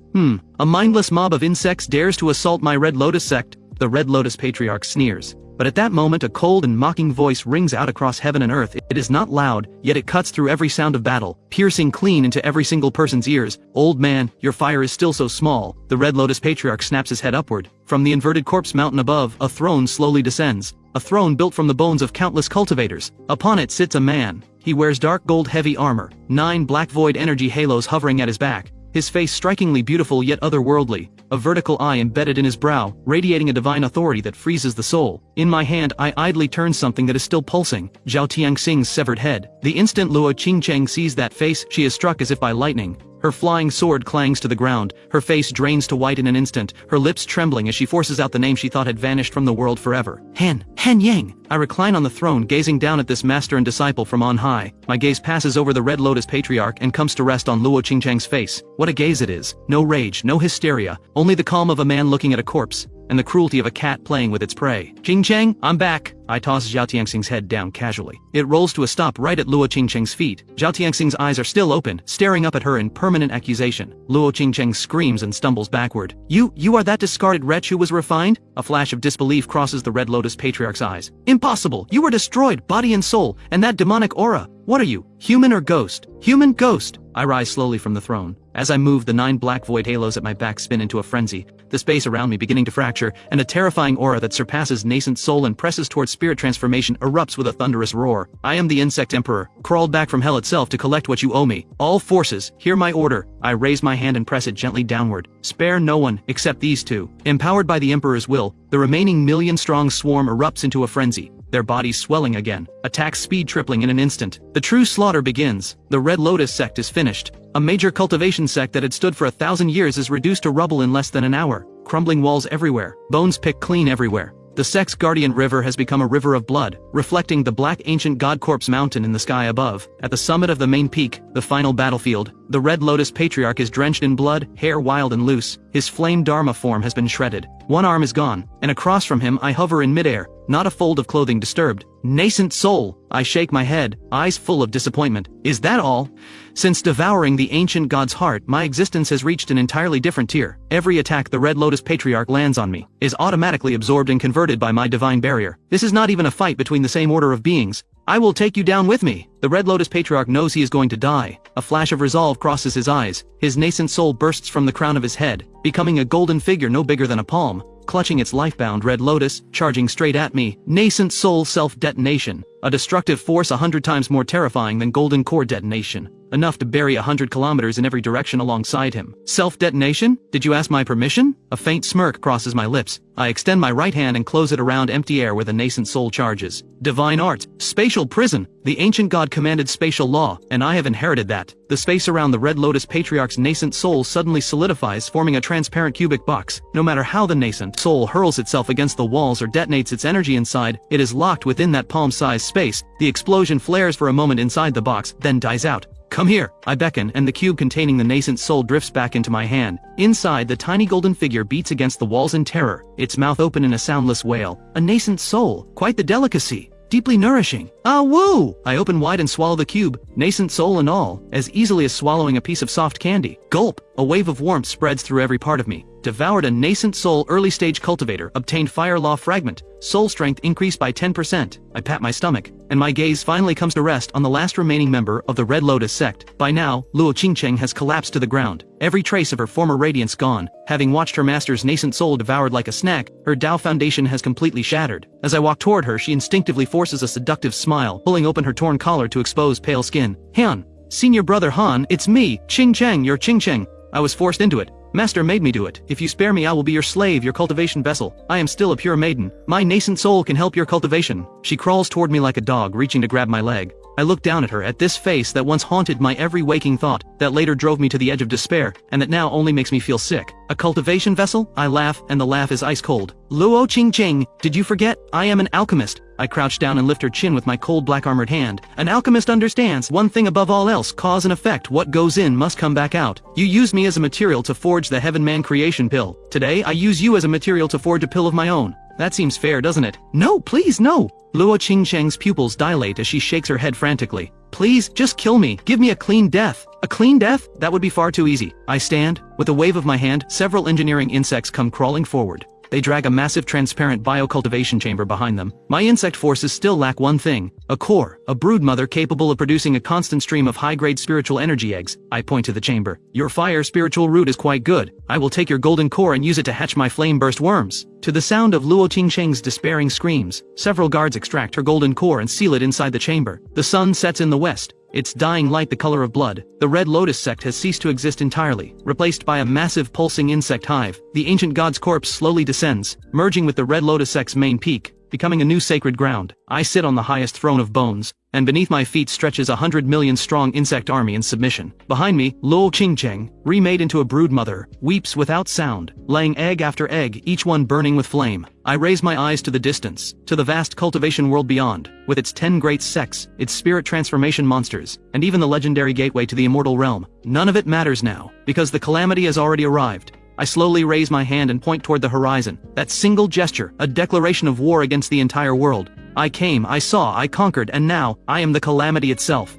A mindless mob of insects dares to assault my Red Lotus sect. The Red Lotus Patriarch sneers. But at that moment a cold and mocking voice rings out across heaven and earth. It is not loud, yet it cuts through every sound of battle, piercing clean into every single person's ears. Old man, your fire is still so small. The Red Lotus Patriarch snaps his head upward. From the inverted corpse mountain above, a throne slowly descends. A throne built from the bones of countless cultivators. Upon it sits a man. He wears dark gold heavy armor, 9 black void energy halos hovering at his back. His face strikingly beautiful yet otherworldly, a vertical eye embedded in his brow, radiating a divine authority that freezes the soul. In my hand I idly turn something that is still pulsing, Zhao Tianxing's severed head. The instant Luo Qingzheng sees that face, she is struck as if by lightning. Her flying sword clangs to the ground, her face drains to white in an instant, her lips trembling as she forces out the name she thought had vanished from the world forever. Han Yang! I recline on the throne gazing down at this master and disciple from on high. My gaze passes over the Red Lotus Patriarch and comes to rest on Luo Qingzheng's face. What a gaze it is. No rage, no hysteria, only the calm of a man looking at a corpse. and the cruelty of a cat playing with its prey. Qingcheng, I'm back. I toss Zhao Tianxing's head down casually. It rolls to a stop right at Luo Qingcheng's feet. Zhao Tianxing's eyes are still open, staring up at her in permanent accusation. Luo Qingcheng screams and stumbles backward. You are that discarded wretch who was refined? A flash of disbelief crosses the Red Lotus Patriarch's eyes. Impossible! You were destroyed, body and soul, and that demonic aura. What are you, human or ghost? Human ghost! I rise slowly from the throne. As I move, the 9 black void halos at my back spin into a frenzy, the space around me beginning to fracture, and a terrifying aura that surpasses nascent soul and presses towards spirit transformation erupts with a thunderous roar. I am the Insect Emperor, crawled back from hell itself to collect what you owe me. All forces, hear my order. I raise my hand and press it gently downward. Spare no one, except these 2. Empowered by the Emperor's will, the remaining million-strong swarm erupts into a frenzy, their bodies swelling again, attack speed tripling in an instant. The true slaughter begins. The Red Lotus sect is finished. A major cultivation sect that had stood for 1,000 years is reduced to rubble in less than an hour. Crumbling walls everywhere, bones picked clean everywhere. The sect's guardian river has become a river of blood, reflecting the black ancient god corpse mountain in the sky above. At the summit of the main peak, the final battlefield, the Red Lotus Patriarch is drenched in blood, hair wild and loose. His flame Dharma form has been shredded. One arm is gone, and across from him I hover in midair, not a fold of clothing disturbed. Nascent soul! I shake my head, eyes full of disappointment. Is that all? Since devouring the ancient god's heart, my existence has reached an entirely different tier. Every attack the Red Lotus Patriarch lands on me is automatically absorbed and converted by my divine barrier. This is not even a fight between the same order of beings. I will take you down with me. The Red Lotus Patriarch knows he is going to die. A flash of resolve crosses his eyes. His nascent soul bursts from the crown of his head, becoming a golden figure no bigger than a palm, clutching its life-bound red lotus, charging straight at me. Nascent soul self-detonation. A destructive force 100 times more terrifying than golden core detonation. Enough to bury 100 kilometers in every direction alongside him. Self-detonation? Did you ask my permission? A faint smirk crosses my lips. I extend my right hand and close it around empty air where the nascent soul charges. Divine art. Spatial prison. The ancient god commanded spatial law, and I have inherited that. The space around the Red Lotus Patriarch's nascent soul suddenly solidifies, forming a transparent cubic box. No matter how the nascent soul hurls itself against the walls or detonates its energy inside, it is locked within that palm-sized space. The explosion flares for a moment inside the box, then dies out. Come here, I beckon, and the cube containing the nascent soul drifts back into my hand. Inside, the tiny golden figure beats against the walls in terror, its mouth open in a soundless wail. A nascent soul, quite the delicacy. Deeply nourishing. Ah woo! I open wide and swallow the cube, nascent soul and all, as easily as swallowing a piece of soft candy. Gulp! A wave of warmth spreads through every part of me. Devoured a nascent soul early stage cultivator, obtained fire law fragment, soul strength increased by 10%. I pat my stomach, and my gaze finally comes to rest on the last remaining member of the Red Lotus sect. By now, Luo Qingcheng has collapsed to the ground, every trace of her former radiance gone. Having watched her master's nascent soul devoured like a snack, her Dao foundation has completely shattered. As I walk toward her, she instinctively forces a seductive smile, pulling open her torn collar to expose pale skin. Han! Senior brother Han, it's me, Qingcheng, your Qingcheng. I was forced into it. Master made me do it. If you spare me, I will be your slave, your cultivation vessel. I am still a pure maiden. My nascent soul can help your cultivation. She crawls toward me like a dog, reaching to grab my leg. I look down at her, at this face that once haunted my every waking thought, that later drove me to the edge of despair, and that now only makes me feel sick. A cultivation vessel? I laugh, and the laugh is ice cold. Luo Qingcheng, did you forget? I am an alchemist. I crouch down and lift her chin with my cold black armored hand. An alchemist understands one thing above all else: cause and effect. What goes in must come back out. You used me as a material to forge the Heaven Man creation pill. Today, I use you as a material to forge a pill of my own. That seems fair, doesn't it? No, please, no! Luo Qingcheng's pupils dilate as she shakes her head frantically. Please, just kill me. Give me a clean death. A clean death? That would be far too easy. I stand. With a wave of my hand, several engineering insects come crawling forward. They drag a massive transparent biocultivation chamber behind them. My insect forces still lack one thing: a core, a broodmother capable of producing a constant stream of high-grade spiritual energy eggs. I point to the chamber. Your fire spiritual root is quite good. I will take your golden core and use it to hatch my flame-burst worms. To the sound of Luo Qingcheng's despairing screams, several guards extract her golden core and seal it inside the chamber. The sun sets in the west, its dying light the color of blood. The Red Lotus sect has ceased to exist entirely, replaced by a massive pulsing insect hive. The ancient god's corpse slowly descends, merging with the Red Lotus sect's main peak, becoming a new sacred ground. I sit on the highest throne of bones, and beneath my feet stretches 100 million strong insect army in submission. Behind me, Luo Qingcheng, remade into a broodmother, weeps without sound, laying egg after egg, each one burning with flame. I raise my eyes to the distance, to the vast cultivation world beyond, with its 10 great sects, its spirit transformation monsters, and even the legendary gateway to the immortal realm. None of it matters now, because the calamity has already arrived. I slowly raise my hand and point toward the horizon. That single gesture, a declaration of war against the entire world. I came, I saw, I conquered, and now, I am the calamity itself.